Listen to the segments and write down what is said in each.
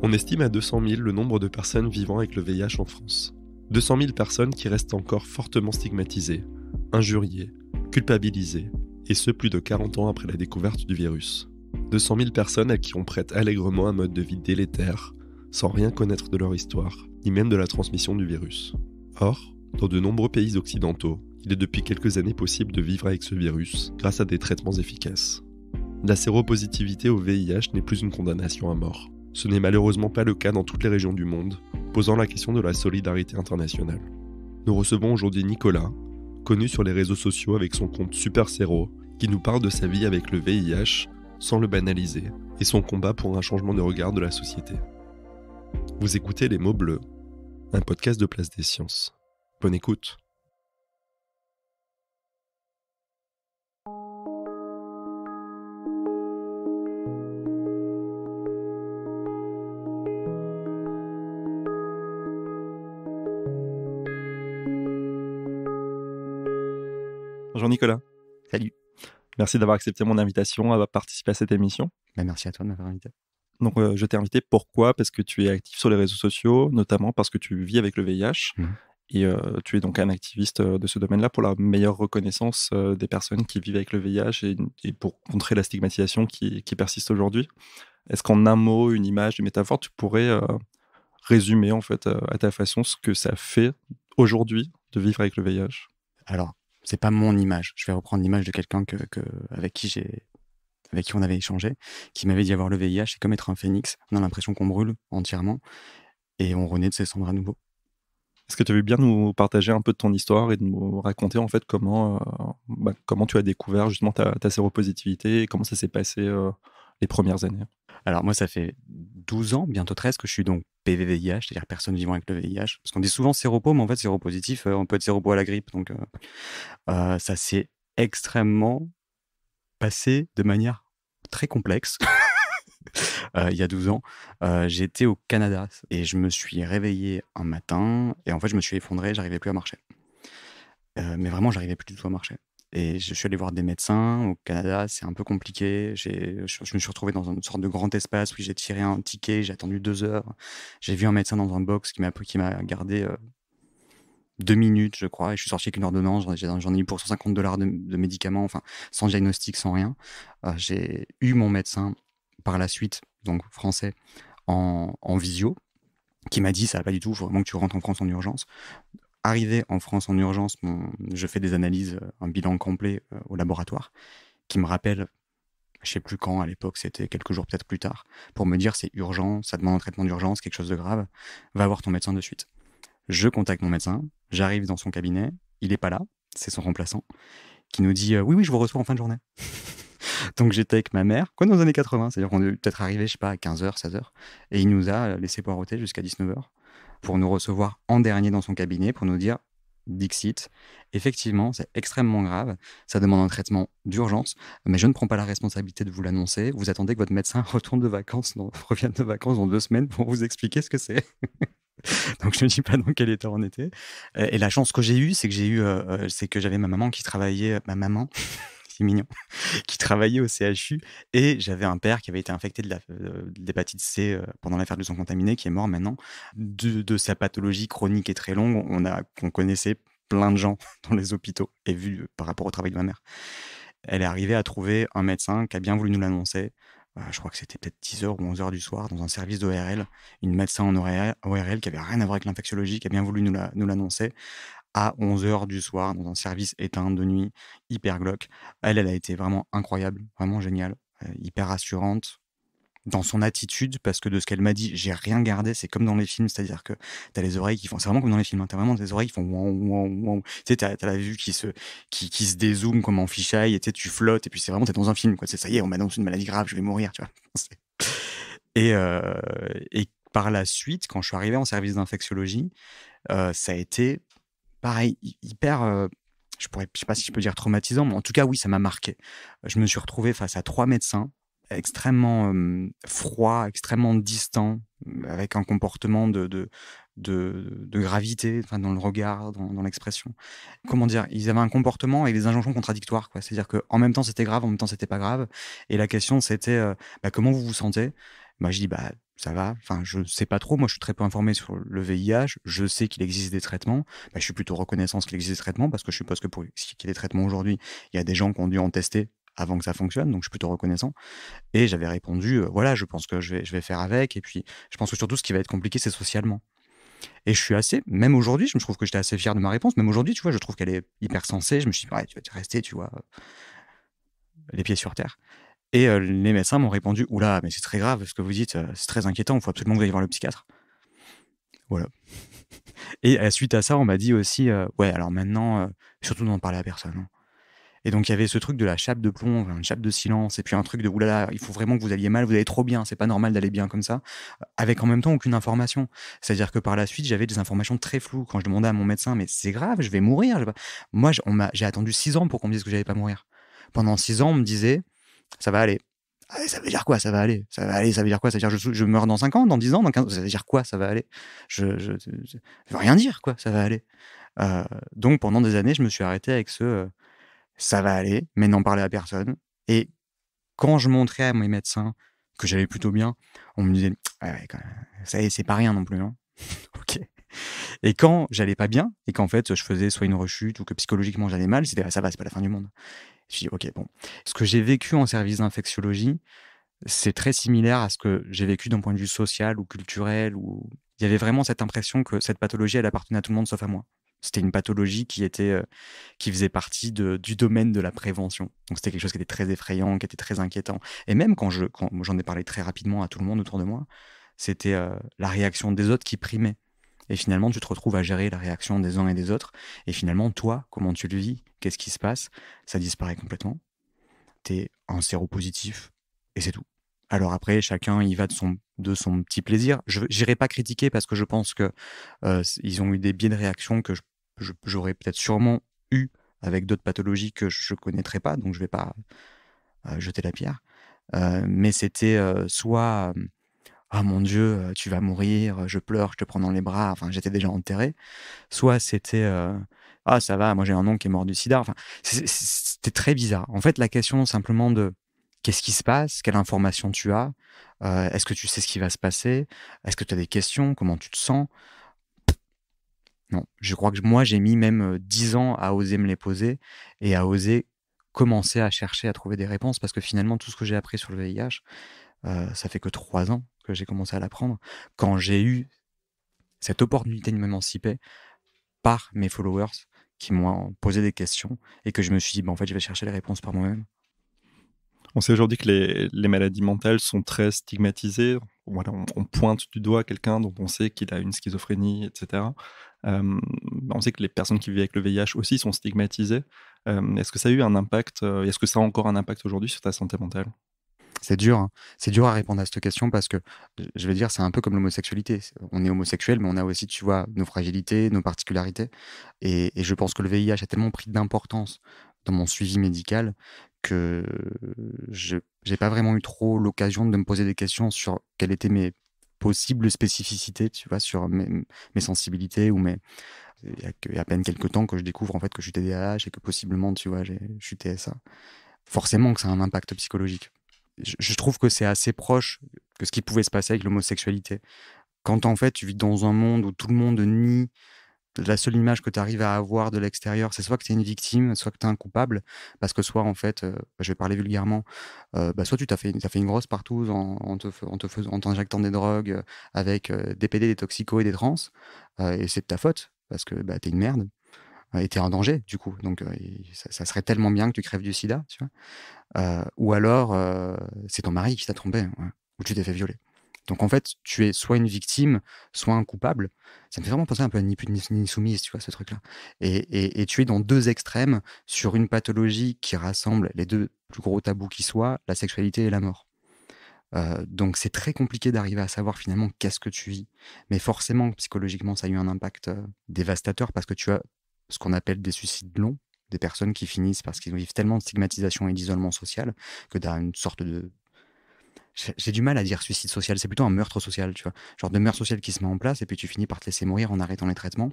On estime à 200 000 le nombre de personnes vivant avec le VIH en France. 200 000 personnes qui restent encore fortement stigmatisées, injuriées, culpabilisées, et ce plus de 40 ans après la découverte du virus. 200 000 personnes à qui on prête allègrement un mode de vie délétère, sans rien connaître de leur histoire, ni même de la transmission du virus. Or, dans de nombreux pays occidentaux, il est depuis quelques années possible de vivre avec ce virus grâce à des traitements efficaces. La séropositivité au VIH n'est plus une condamnation à mort. Ce n'est malheureusement pas le cas dans toutes les régions du monde, posant la question de la solidarité internationale. Nous recevons aujourd'hui Nicolas, connu sur les réseaux sociaux avec son compte Super Séro, qui nous parle de sa vie avec le VIH sans le banaliser, et son combat pour un changement de regard de la société. Vous écoutez Les Mots Bleus, un podcast de Place des Sciences. Bonne écoute. Bonjour Nicolas. Salut. Merci d'avoir accepté mon invitation à participer à cette émission. Merci à toi de m'avoir invité. Donc, je t'ai invité pourquoi ? Parce que tu es actif sur les réseaux sociaux, notamment parce que tu vis avec le VIH. Et tu es donc un activiste de ce domaine-là pour la meilleure reconnaissance des personnes qui vivent avec le VIH et pour contrer la stigmatisation qui persiste aujourd'hui. Est-ce qu'en un mot, une image, une métaphore, tu pourrais résumer en fait à ta façon ce que ça fait aujourd'hui de vivre avec le VIH ? Alors, c'est pas mon image. Je vais reprendre l'image de quelqu'un avec qui on avait échangé, qui m'avait dit avoir le VIH, c'est comme être un phénix. On a l'impression qu'on brûle entièrement et on renaît de ses cendres à nouveau. Est-ce que tu veux bien nous partager un peu de ton histoire et de nous raconter en fait comment tu as découvert justement ta séropositivité et comment ça s'est passé les premières années ? Alors moi, ça fait 12 ans, bientôt 13, que je suis donc PV-VIH, c'est-à-dire personne vivant avec le VIH. Parce qu'on dit souvent séropo, mais en fait séropositif, on peut être séropo à la grippe. Donc ça s'est extrêmement passé de manière très complexe. Il y a 12 ans, j'étais au Canada et je me suis réveillé un matin et en fait je me suis effondré, j'arrivais plus à marcher. Mais vraiment, j'arrivais plus du tout à marcher. Et je suis allé voir des médecins au Canada, c'est un peu compliqué. Je me suis retrouvé dans une sorte de grand espace où j'ai tiré un ticket, j'ai attendu 2 heures. J'ai vu un médecin dans un box qui m'a gardé 2 minutes, je crois, et je suis sorti avec une ordonnance. J'en ai eu pour $150 de médicaments, enfin, sans diagnostic, sans rien. J'ai eu mon médecin par la suite, donc français, en visio, qui m'a dit ça va pas du tout, il faut vraiment que tu rentres en France en urgence. Arrivé en France en urgence, je fais des analyses, un bilan complet au laboratoire, qui me rappelle, je sais plus quand, à l'époque, c'était quelques jours peut-être plus tard, pour me dire c'est urgent, ça demande un traitement d'urgence, quelque chose de grave, va voir ton médecin de suite. Je contacte mon médecin, j'arrive dans son cabinet, il est pas là, c'est son remplaçant, qui nous dit oui, je vous reçois en fin de journée. Donc j'étais avec ma mère, dans les années 80, c'est-à-dire qu'on est peut-être arrivé, je sais pas, à 15h, 16h, et il nous a laissé poireauter jusqu'à 19h pour nous recevoir en dernier dans son cabinet, pour nous dire Dixit, effectivement, c'est extrêmement grave, ça demande un traitement d'urgence, mais je ne prends pas la responsabilité de vous l'annoncer, vous attendez que votre médecin revienne de vacances dans 2 semaines pour vous expliquer ce que c'est. Donc je ne dis pas dans quel état on était. Et la chance que j'ai eue, c'est que j'avais ma maman qui travaillait, c'est mignon, qui travaillait au CHU, et j'avais un père qui avait été infecté de l'hépatite C pendant l'affaire du sang contaminé, qui est mort maintenant de sa pathologie chronique et très longue. On connaissait plein de gens dans les hôpitaux, et vu par rapport au travail de ma mère, elle est arrivée à trouver un médecin qui a bien voulu nous l'annoncer. Je crois que c'était peut-être 10h ou 11h du soir, dans un service d'ORL, une médecin en ORL qui avait rien à voir avec l'infectiologie, qui a bien voulu nous l'annoncer à 11h du soir, dans un service éteint de nuit, hyper glauque. Elle a été vraiment incroyable, vraiment géniale, hyper rassurante dans son attitude, parce que de ce qu'elle m'a dit, j'ai rien gardé. C'est comme dans les films, c'est-à-dire que t'as les oreilles qui font, c'est vraiment comme dans les films, t'as vraiment des oreilles qui font ouan, ouan, ouan. Tu sais, t'as la vue qui se dézoome comme en fisheye, et tu flottes, et puis c'est vraiment, t'es dans un film, quoi. C'est ça y est, on m'annonce une maladie grave, je vais mourir, tu vois. Et par la suite, quand je suis arrivé en service d'infectiologie, ça a été pareil, hyper, je sais pas si je peux dire traumatisant, mais en tout cas, oui, ça m'a marqué. Je me suis retrouvé face à 3 médecins extrêmement froids, extrêmement distants, avec un comportement de gravité, enfin, dans le regard, dans l'expression. Comment dire ? Ils avaient un comportement et des injonctions contradictoires, quoi. C'est-à-dire qu'en même temps, c'était grave, en même temps, c'était pas grave. Et la question, c'était comment vous vous sentez ? Je dis ça va. Enfin, je sais pas trop. Moi, je suis très peu informé sur le VIH. Je sais qu'il existe des traitements. Bah, je suis plutôt reconnaissant qu'il existe des traitements parce que je suppose que pour qu'il y ait des traitements aujourd'hui, il y a des gens qui ont dû en tester avant que ça fonctionne. Donc, je suis plutôt reconnaissant. Et j'avais répondu, voilà, je pense que je vais faire avec. Et puis, je pense que surtout, ce qui va être compliqué, c'est socialement. Et je suis assez, même aujourd'hui, je me trouve que j'étais assez fier de ma réponse. Même aujourd'hui, tu vois, je trouve qu'elle est hyper sensée. Je me suis dit, ouais, tu vas rester, tu vois, les pieds sur terre. Et les médecins m'ont répondu, oula, mais c'est très grave ce que vous dites, c'est très inquiétant, il faut absolument que vous ayez voir le psychiatre. Voilà. Et suite à ça, on m'a dit aussi, ouais, alors maintenant, surtout n'en parler à personne. Hein. Et donc, il y avait ce truc de la chape de plomb, une chape de silence, et puis un truc de oulala, il faut vraiment que vous alliez mal, vous allez trop bien, c'est pas normal d'aller bien comme ça, avec en même temps aucune information. C'est-à-dire que par la suite, j'avais des informations très floues quand je demandais à mon médecin, mais c'est grave, je vais mourir. Moi, j'ai attendu 6 ans pour qu'on me dise que j'allais pas mourir. Pendant 6 ans, on me disait, ça va aller. Ah, ça veut dire quoi, ça va aller? Ça va aller, ça veut dire quoi? Ça veut dire je meurs dans 5 ans, dans 10 ans, dans 15 ans? Ça veut dire quoi, ça va aller? Ça veut rien dire, quoi, ça va aller. Donc pendant des années, je me suis arrêté avec ça va aller, mais n'en parler à personne. Et quand je montrais à mes médecins que j'allais plutôt bien, on me disait, ouais, quand même, ça y est, c'est pas rien non plus, hein. Ok. Et quand j'allais pas bien, et qu'en fait, je faisais soit une rechute ou que psychologiquement j'allais mal, c'était, ça va, c'est pas la fin du monde. Je dis, ok, bon. Ce que j'ai vécu en service d'infectiologie, c'est très similaire à ce que j'ai vécu d'un point de vue social ou culturel, où il y avait vraiment cette impression que cette pathologie, elle appartenait à tout le monde sauf à moi. C'était une pathologie qui faisait partie du domaine de la prévention. Donc c'était quelque chose qui était très effrayant, qui était très inquiétant. Et même quand j'en ai parlé très rapidement à tout le monde autour de moi, c'était la réaction des autres qui primait. Et finalement, tu te retrouves à gérer la réaction des uns et des autres. Et finalement, toi, comment tu le vis? Qu'est-ce qui se passe? Ça disparaît complètement. T'es un séropositif et c'est tout. Alors après, chacun y va de son petit plaisir. Je n'irai pas critiquer parce que je pense que ils ont eu des biais de réaction que j'aurais peut-être sûrement eu avec d'autres pathologies que je ne connaîtrais pas, donc je ne vais pas jeter la pierre. Mais c'était soit ah mon Dieu, tu vas mourir, je pleure, je te prends dans les bras, enfin j'étais déjà enterré. Soit c'était ah ça va, moi j'ai un oncle qui est mort du sida. Enfin, c'était très bizarre. En fait, la question simplement de qu'est-ce qui se passe, quelle information tu as, est-ce que tu sais ce qui va se passer, est-ce que tu as des questions, comment tu te sens? Non, je crois que moi j'ai mis même 10 ans à oser me les poser et à oser commencer à chercher à trouver des réponses parce que finalement tout ce que j'ai appris sur le VIH, ça fait que 3 ans que j'ai commencé à l'apprendre. Quand j'ai eu cette opportunité de m'émanciper par mes followers qui m'ont posé des questions et que je me suis dit, en fait, je vais chercher les réponses par moi-même. On sait aujourd'hui que les maladies mentales sont très stigmatisées. Voilà, on pointe du doigt quelqu'un dont on sait qu'il a une schizophrénie, etc. On sait que les personnes qui vivent avec le VIH aussi sont stigmatisées. Est-ce que ça a eu un impact, est-ce que ça a encore un impact aujourd'hui sur ta santé mentale? C'est dur, hein. C'est dur à répondre à cette question parce que, je vais dire, c'est un peu comme l'homosexualité. On est homosexuel, mais on a aussi, tu vois, nos fragilités, nos particularités. Et je pense que le VIH a tellement pris d'importance dans mon suivi médical que je n'ai pas vraiment eu trop l'occasion de me poser des questions sur quelles étaient mes possibles spécificités, tu vois, sur mes sensibilités ou mes... Il y a à peine quelques temps que je découvre en fait que je suis TDAH et que possiblement, tu vois, je suis TSA. Forcément que ça a un impact psychologique. Je trouve que c'est assez proche que ce qui pouvait se passer avec l'homosexualité. Quand en fait tu vis dans un monde où tout le monde nie, la seule image que tu arrives à avoir de l'extérieur, c'est soit que tu es une victime, soit que tu es un coupable, parce que soit en fait, je vais parler vulgairement, soit tu t'as fait une grosse partout en t'injectant des drogues, avec des PD, des toxicos et des trans, et c'est de ta faute, parce que t'es une merde, et t'es en danger du coup. Donc ça serait tellement bien que tu crèves du sida, tu vois. Ou alors, c'est ton mari qui t'a trompé, ouais, ou tu t'es fait violer. Donc en fait, tu es soit une victime, soit un coupable. Ça me fait vraiment penser un peu à Ni pute ni soumise, tu vois, ce truc-là. Et tu es dans deux extrêmes sur une pathologie qui rassemble les deux plus gros tabous qui soient, la sexualité et la mort. Donc c'est très compliqué d'arriver à savoir finalement qu'est-ce que tu vis. Mais forcément, psychologiquement, ça a eu un impact dévastateur parce que tu as ce qu'on appelle des suicides longs, des personnes qui finissent parce qu'ils vivent tellement de stigmatisation et d'isolement social que tu as une sorte de, j'ai du mal à dire suicide social, c'est plutôt un meurtre social, tu vois? Genre de meurtre social qui se met en place et puis tu finis par te laisser mourir en arrêtant les traitements.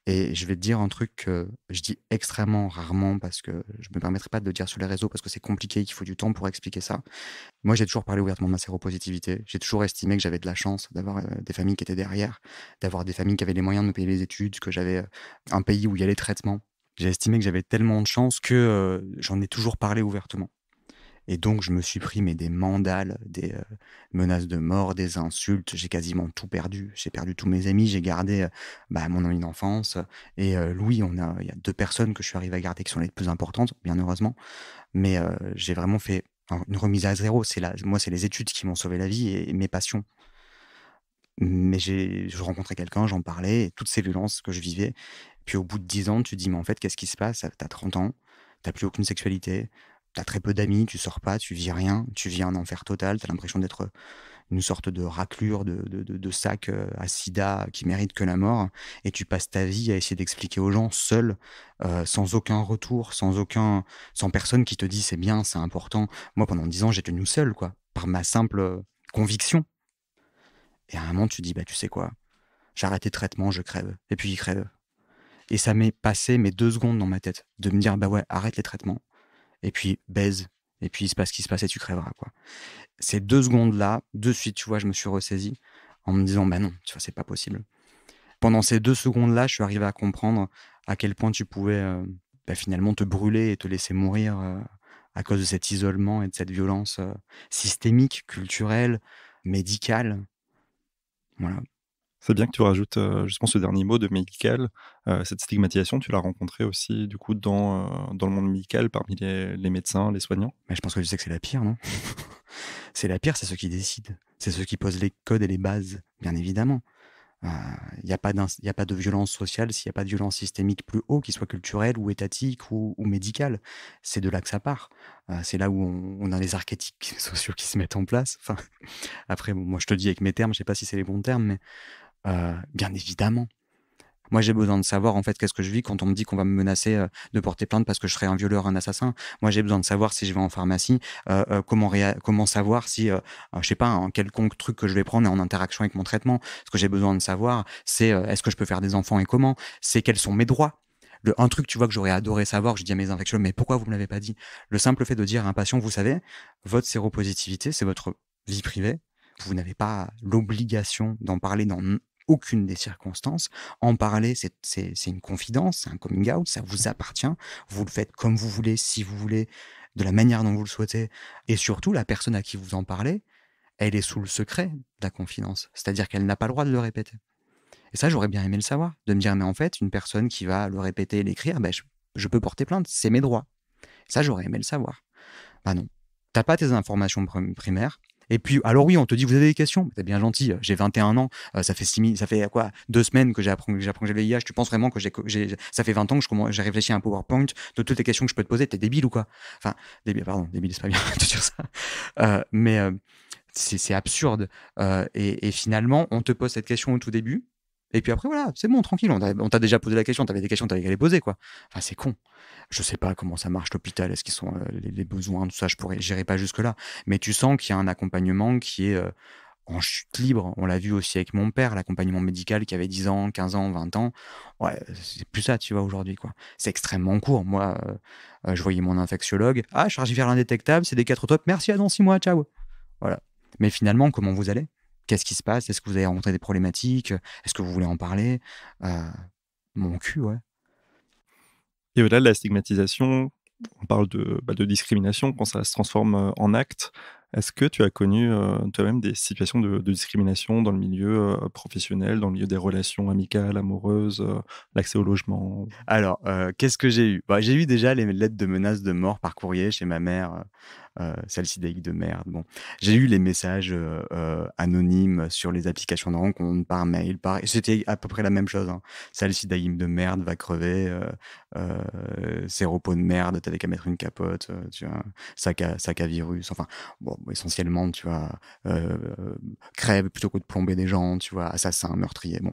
Et je vais te dire un truc que je dis extrêmement rarement parce que je me permettrai pas de le dire sur les réseaux parce que c'est compliqué, qu'il faut du temps pour expliquer ça. Moi, j'ai toujours parlé ouvertement de ma séropositivité. J'ai toujours estimé que j'avais de la chance d'avoir, des familles qui étaient derrière, d'avoir des familles qui avaient les moyens de me payer les études, que j'avais, un pays où il y a les traitements. J'ai estimé que j'avais tellement de chance que, j'en ai toujours parlé ouvertement. Et donc, je me suis pris mais des mandales, des menaces de mort, des insultes. J'ai quasiment tout perdu. J'ai perdu tous mes amis. J'ai gardé mon ami d'enfance. Et Louis, il y a 2 personnes que je suis arrivé à garder qui sont les plus importantes, bien heureusement. Mais j'ai vraiment fait une remise à zéro. Moi, c'est les études qui m'ont sauvé la vie et mes passions. Mais je rencontrais quelqu'un, j'en parlais, et toutes ces violences que je vivais. Puis au bout de 10 ans, tu te dis, mais en fait, qu'est-ce qui se passe? T'as 30 ans, t'as plus aucune sexualité, t'as très peu d'amis, tu sors pas, tu vis rien, tu vis un enfer total, t'as l'impression d'être une sorte de raclure, de sac à sida qui mérite que la mort, et tu passes ta vie à essayer d'expliquer aux gens seul, sans aucun retour, sans personne qui te dit c'est bien, c'est important. Moi, pendant 10 ans, j'ai tenu seul, quoi, par ma simple conviction. Et à un moment, tu te dis, bah, tu sais quoi, j'arrête les traitements, je crève. Et puis, il crève. Et ça m'est passé mes 2 secondes dans ma tête de me dire, bah ouais, arrête les traitements. Et puis, baise. Et puis, il se passe ce qui se passe et tu crèveras, quoi. Ces 2 secondes-là, de suite, tu vois, je me suis ressaisi en me disant, bah non, tu vois, c'est pas possible. Pendant ces 2 secondes-là, je suis arrivé à comprendre à quel point tu pouvais finalement te brûler et te laisser mourir à cause de cet isolement et de cette violence systémique, culturelle, médicale. Voilà. C'est bien que tu rajoutes justement ce dernier mot de médical. Cette stigmatisation, tu l'as rencontrée aussi du coup dans le monde médical parmi les médecins, les soignants? Mais je pense que tu sais que c'est la pire, non? C'est la pire, c'est ceux qui décident. C'est ceux qui posent les codes et les bases, bien évidemment. Il y a pas de violence sociale s'il y a pas de violence systémique plus haut, qu'il soit culturelle ou étatique ou médicale. C'est de là que ça part. C'est là où on a les archétypes sociaux qui se mettent en place. Enfin, après, bon, moi je te le dis avec mes termes, je sais pas si c'est les bons termes, mais bien évidemment. Moi, j'ai besoin de savoir, en fait, qu'est-ce que je vis quand on me dit qu'on va me menacer de porter plainte parce que je serais un violeur, un assassin. Moi, j'ai besoin de savoir si je vais en pharmacie, comment savoir si, je sais pas, un quelconque truc que je vais prendre est en interaction avec mon traitement. Ce que j'ai besoin de savoir, c'est est-ce que je peux faire des enfants et comment? C'est quels sont mes droits? Un truc, tu vois, que j'aurais adoré savoir, je dis à mes infectiologues, mais pourquoi vous me l'avez pas dit? Le simple fait de dire à un patient, vous savez, votre séropositivité, c'est votre vie privée. Vous n'avez pas l'obligation d'en parler dans aucune des circonstances. En parler, c'est une confidence, c'est un coming out, ça vous appartient. Vous le faites comme vous voulez, si vous voulez, de la manière dont vous le souhaitez. Et surtout, la personne à qui vous en parlez, elle est sous le secret de la confidence. C'est-à-dire qu'elle n'a pas le droit de le répéter. Et ça, j'aurais bien aimé le savoir. De me dire, mais en fait, une personne qui va le répéter et l'écrire, ben, je peux porter plainte, c'est mes droits. Ça, j'aurais aimé le savoir. Bah non. T'as pas tes informations primaires. Et puis, alors oui, on te dit, vous avez des questions? T'es bien gentil, j'ai 21 ans, ça fait quoi, 2 semaines que j'apprends que j'ai le VIH, tu penses vraiment que ça fait 20 ans que j'ai réfléchi à un PowerPoint de toutes les questions que je peux te poser, t'es débile ou quoi? Enfin, débile, c'est pas bien de dire ça. Mais c'est absurde. Et finalement, on te pose cette question au tout début, et puis après, voilà, c'est bon, tranquille, on t'a déjà posé la question, t'avais des questions, t'avais qu'à les poser, quoi. Enfin, c'est con. Je sais pas comment ça marche l'hôpital, est-ce qu'ils sont les besoins, tout ça, j'irai pas jusque-là. Mais tu sens qu'il y a un accompagnement qui est en chute libre. On l'a vu aussi avec mon père, l'accompagnement médical qui avait 10 ans, 15 ans, 20 ans. Ouais, c'est plus ça, tu vois, aujourd'hui, quoi. C'est extrêmement court. Moi, je voyais mon infectiologue. Ah, charge virale indétectable, c'est des 4 top. Merci, à dans 6 mois, ciao. Voilà. Mais finalement, comment vous allez? Qu'est-ce qui se passe? Est-ce que vous avez rencontré des problématiques? Est-ce que vous voulez en parler? Mon cul, ouais. Et au-delà de la stigmatisation, on parle de discrimination quand ça se transforme en acte. Est-ce que tu as connu toi-même des situations de discrimination dans le milieu professionnel, dans le milieu des relations amicales, amoureuses, l'accès au logement? Alors, qu'est-ce que j'ai eu? J'ai eu déjà les lettres de menaces de mort par courrier chez ma mère, salcidaïque de merde. Bon, j'ai eu les messages anonymes sur les applications de rencontre, par mail, c'était à peu près la même chose. Hein. Salcidaïque de merde, va crever, séropos de merde, t'avais qu'à mettre une capote, tu vois, sac à virus. Enfin, bon, essentiellement, tu vois, crève plutôt que de plomber des gens, tu vois, assassin, meurtrier. Bon.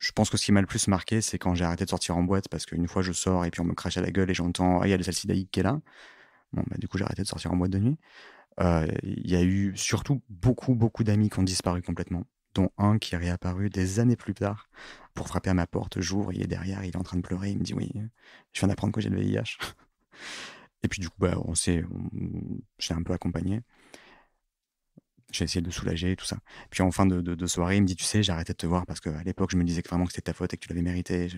Je pense que ce qui m'a le plus marqué, c'est quand j'ai arrêté de sortir en boîte parce qu'une fois je sors et puis on me crache à la gueule et j'entends ah, il y a le salcidaïque qui est là. Bon, bah, du coup, j'ai arrêté de sortir en boîte de nuit. Il y a eu surtout beaucoup, beaucoup d'amis qui ont disparu complètement, dont un qui est réapparu des années plus tard pour frapper à ma porte. J'ouvre, il est derrière, il est en train de pleurer, il me dit: «Oui, je viens d'apprendre que j'ai le VIH». Et puis du coup, bah, je l'ai un peu accompagné. J'ai essayé de le soulager et tout ça. Puis en fin de soirée, il me dit: «Tu sais, j'ai arrêté de te voir parce qu'à l'époque, je me disais que vraiment que c'était ta faute et que tu l'avais mérité.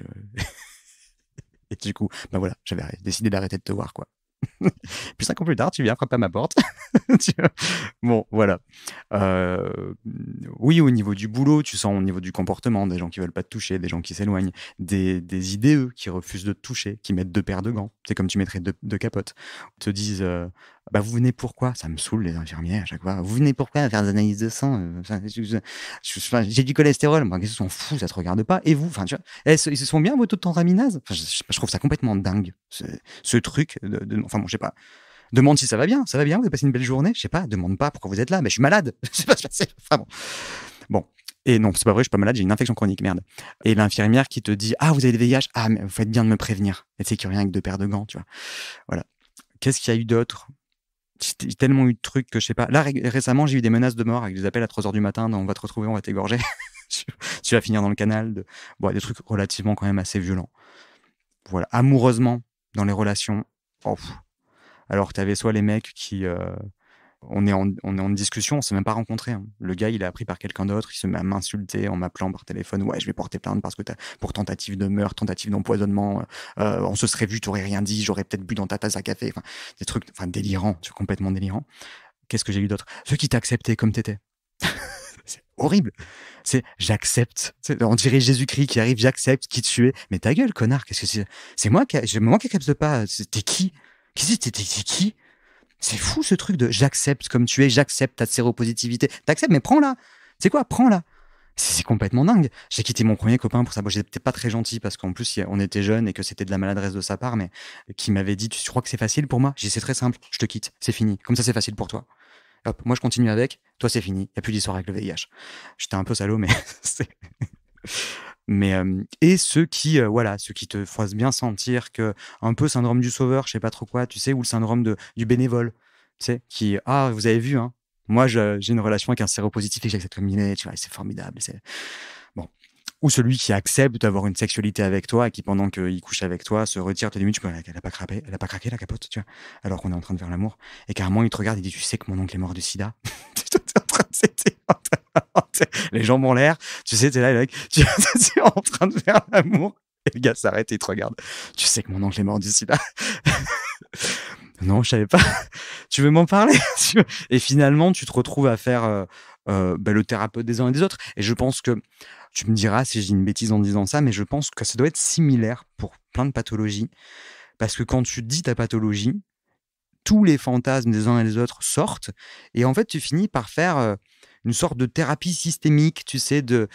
Et du coup, bah voilà, j'avais décidé d'arrêter de te voir, quoi». Puis 5 ans plus tard, tu viens frapper à ma porte. Tu vois. Bon, voilà. Euh, oui, au niveau du boulot, tu sens au niveau du comportement, des gens qui veulent pas te toucher, des gens qui s'éloignent, des IDE qui refusent de te toucher, qui mettent 2 paires de gants. C'est comme tu mettrais 2 capotes. Ils te disent bah, vous venez pourquoi? Ça me saoule, les infirmières, à chaque fois. Vous venez pourquoi? Faire des analyses de sang? J'ai du cholestérol. Bah, qu'est-ce qu'on s'en fout? Ça te regarde pas. Et vous? Enfin, tu vois, ils se sont bien vos taux de transaminase? Enfin, je trouve ça complètement dingue, ce truc. Enfin, bon, je sais pas. Demande si ça va bien. Ça va bien? Vous avez passé une belle journée? Je sais pas. Demande pas pourquoi vous êtes là. Mais je suis malade. Je sais pas. Enfin, bon. Et non, c'est pas vrai, je suis pas malade, j'ai une infection chronique, merde. Et l'infirmière qui te dit: ah, vous avez le VIH? Ah, mais vous faites bien de me prévenir. Et tu sais qu'il revient avec 2 paires de gants, tu vois. Voilà. Qu'est-ce qu'il y a eu d'autre? J'ai tellement eu de trucs que je sais pas. Là, récemment, j'ai eu des menaces de mort avec des appels à 3h du matin. On va te retrouver, on va t'égorger. Tu vas finir dans le canal. Bon, des trucs relativement quand même assez violents. Voilà. Amoureusement, dans les relations. Oh, alors, tu avais soit les mecs qui. On est en discussion, on s'est même pas rencontrés. Hein. Le gars, il est appris par quelqu'un d'autre, il se met à m'insulter en m'appelant par téléphone. Ouais, je vais porter plainte parce que pour tentative de meurtre, tentative d'empoisonnement, on se serait vu, t'aurais rien dit, j'aurais peut-être bu dans ta tasse à café. Enfin, des trucs, délirants, complètement délirants. Qu'est-ce que j'ai eu d'autre? Ceux qui t'acceptaient comme t'étais. C'est horrible. C'est j'accepte. On dirait Jésus-Christ qui arrive, j'accepte qui tu es. Mais ta gueule, connard. Qu'est-ce que c'est? C'est moi qui accepte pas. T'es qui? T'es qui? C'est fou ce truc de j'accepte comme tu es, j'accepte ta séropositivité. T'acceptes, mais prends-la. C'est quoi? Prends-la. C'est complètement dingue. J'ai quitté mon premier copain pour ça. Bon, j'étais pas très gentil parce qu'en plus, on était jeunes et que c'était de la maladresse de sa part, mais qui m'avait dit: tu crois que c'est facile pour moi? J'ai dit: c'est très simple, je te quitte, c'est fini. Comme ça, c'est facile pour toi. Hop, moi, je continue avec. Toi, c'est fini. Il n'y a plus d'histoire avec le VIH. J'étais un peu salaud, mais mais et ceux qui te font bien sentir que un peu syndrome du sauveur, je sais pas trop quoi, tu sais, ou le syndrome du bénévole, tu sais, qui vous avez vu, hein, moi j'ai une relation avec un séropositif et j'accepte comme il est, tu vois, c'est formidable, c'est bon. Ou celui qui accepte d'avoir une sexualité avec toi et qui pendant qu'il couche avec toi se retire, te dit: tu peux, elle a pas craqué la capote, tu vois, alors qu'on est en train de faire l'amour et carrément il te regarde et dit: tu sais que mon oncle est mort du sida. Les jambes en l'air, tu sais, t'es là, mec, tu es en train de faire l'amour. Et le gars s'arrête et il te regarde. Tu sais que mon oncle est mort d'ici là. Non, je savais pas. Tu veux m'en parler? Et finalement, tu te retrouves à faire le thérapeute des uns et des autres. Et je pense que, tu me diras si j'ai une bêtise en disant ça, mais je pense que ça doit être similaire pour plein de pathologies. Parce que quand tu dis ta pathologie, tous les fantasmes des uns et des autres sortent. Et en fait, tu finis par faire une sorte de thérapie systémique, tu sais, de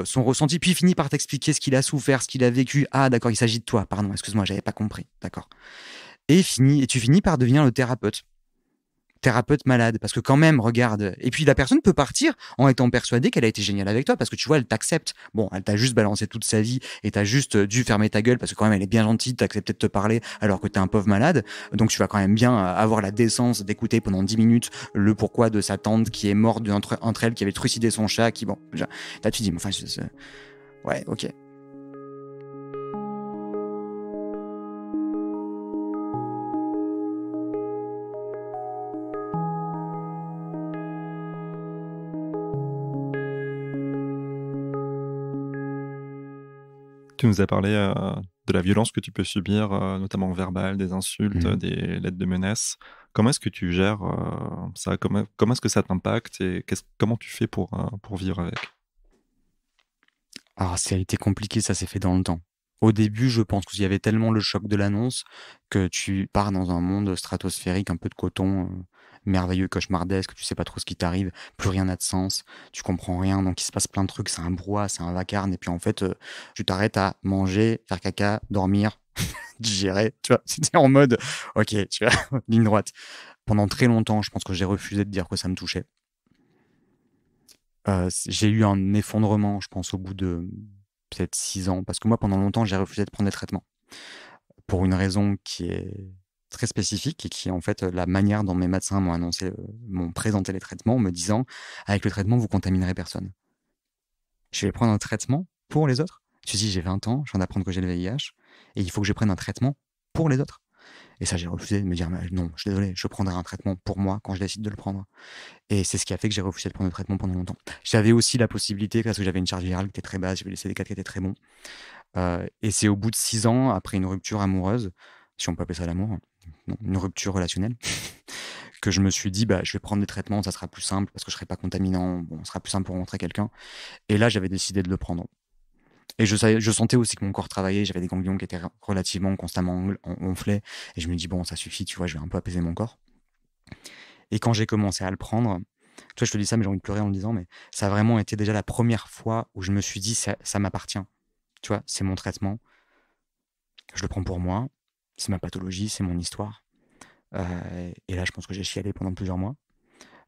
son ressenti. Puis il finit par t'expliquer ce qu'il a souffert, ce qu'il a vécu. Ah, d'accord, il s'agit de toi. Pardon, excuse-moi, j'avais pas compris. D'accord. Et tu finis par devenir le thérapeute malade, parce que quand même, regarde, et puis la personne peut partir en étant persuadée qu'elle a été géniale avec toi, parce que tu vois, elle t'accepte. Bon, elle t'a juste balancé toute sa vie, et t'as juste dû fermer ta gueule, parce que quand même, elle est bien gentille, t'accepter de te parler, alors que t'es un pauvre malade, donc tu vas quand même bien avoir la décence d'écouter pendant 10 minutes le pourquoi de sa tante qui est morte entre elles, qui avait trucidé son chat, qui, bon, là tu dis, enfin, ouais, ok. Tu nous as parlé de la violence que tu peux subir, notamment verbale, des insultes, des lettres de menaces. Comment est-ce que tu gères ça? Comment est-ce que ça t'impacte et comment tu fais pour vivre avec? Alors, ça a été compliqué, ça s'est fait dans le temps. Au début, je pense qu'il y avait tellement le choc de l'annonce que tu pars dans un monde stratosphérique, un peu de coton, merveilleux, cauchemardesque, tu sais pas trop ce qui t'arrive, plus rien n'a de sens, tu comprends rien, donc il se passe plein de trucs, c'est un brouhaha, c'est un vacarme, et puis en fait, tu t'arrêtes à manger, faire caca, dormir, digérer, tu vois, c'était en mode, ok, tu vois, ligne droite. Pendant très longtemps, je pense que j'ai refusé de dire que ça me touchait. J'ai eu un effondrement, je pense, au bout de peut-être 6 ans, parce que moi, pendant longtemps, j'ai refusé de prendre des traitements pour une raison qui est très spécifique et qui est en fait la manière dont mes médecins m'ont présenté les traitements en me disant avec le traitement, vous contaminerez personne. Je vais prendre un traitement pour les autres. Je me suis dit, j'ai 20 ans, je viens d'apprendre que j'ai le VIH et il faut que je prenne un traitement pour les autres. Et ça, j'ai refusé de me dire, non, je suis désolé, je prendrai un traitement pour moi quand je décide de le prendre. Et c'est ce qui a fait que j'ai refusé de prendre le traitement pendant longtemps. J'avais aussi la possibilité, parce que j'avais une charge virale qui était très basse, j'avais les CD4 qui étaient très bons. Et c'est au bout de 6 ans, après une rupture amoureuse, si on peut appeler ça l'amour, non, une rupture relationnelle, que je me suis dit, je vais prendre des traitements, ça sera plus simple, parce que je serai pas contaminant, bon, ça sera plus simple pour rencontrer quelqu'un. Et là, j'avais décidé de le prendre. Et je sentais aussi que mon corps travaillait, j'avais des ganglions qui étaient relativement constamment gonflés, et je me dis, bon, ça suffit, tu vois, je vais un peu apaiser mon corps. Et quand j'ai commencé à le prendre, toi, je te dis ça, mais j'ai envie de pleurer en le disant, mais ça a vraiment été déjà la première fois où je me suis dit, ça m'appartient. Tu vois, c'est mon traitement, je le prends pour moi, c'est ma pathologie, c'est mon histoire. Et là, je pense que j'ai chialé pendant plusieurs mois,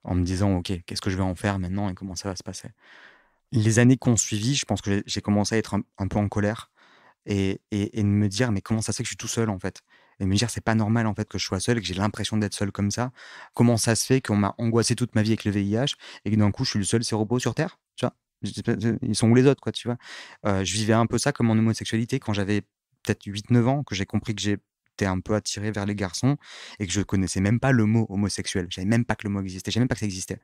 en me disant, ok, qu'est-ce que je vais en faire maintenant et comment ça va se passer. Les années qui ont suivi, je pense que j'ai commencé à être un peu en colère et de me dire, mais comment ça se fait que je suis tout seul en fait? Et me dire, c'est pas normal en fait que je sois seul et que j'ai l'impression d'être seul comme ça. Comment ça se fait qu'on m'a angoissé toute ma vie avec le VIH et que d'un coup, je suis le seul séropos sur Terre? Tu vois? Ils sont où les autres, quoi, tu vois? Je vivais un peu ça comme mon homosexualité quand j'avais peut-être 8-9 ans, que j'ai compris que j'étais un peu attiré vers les garçons et que je connaissais même pas le mot homosexuel. Je savais même pas que le mot existait. Je savais même pas que ça existait.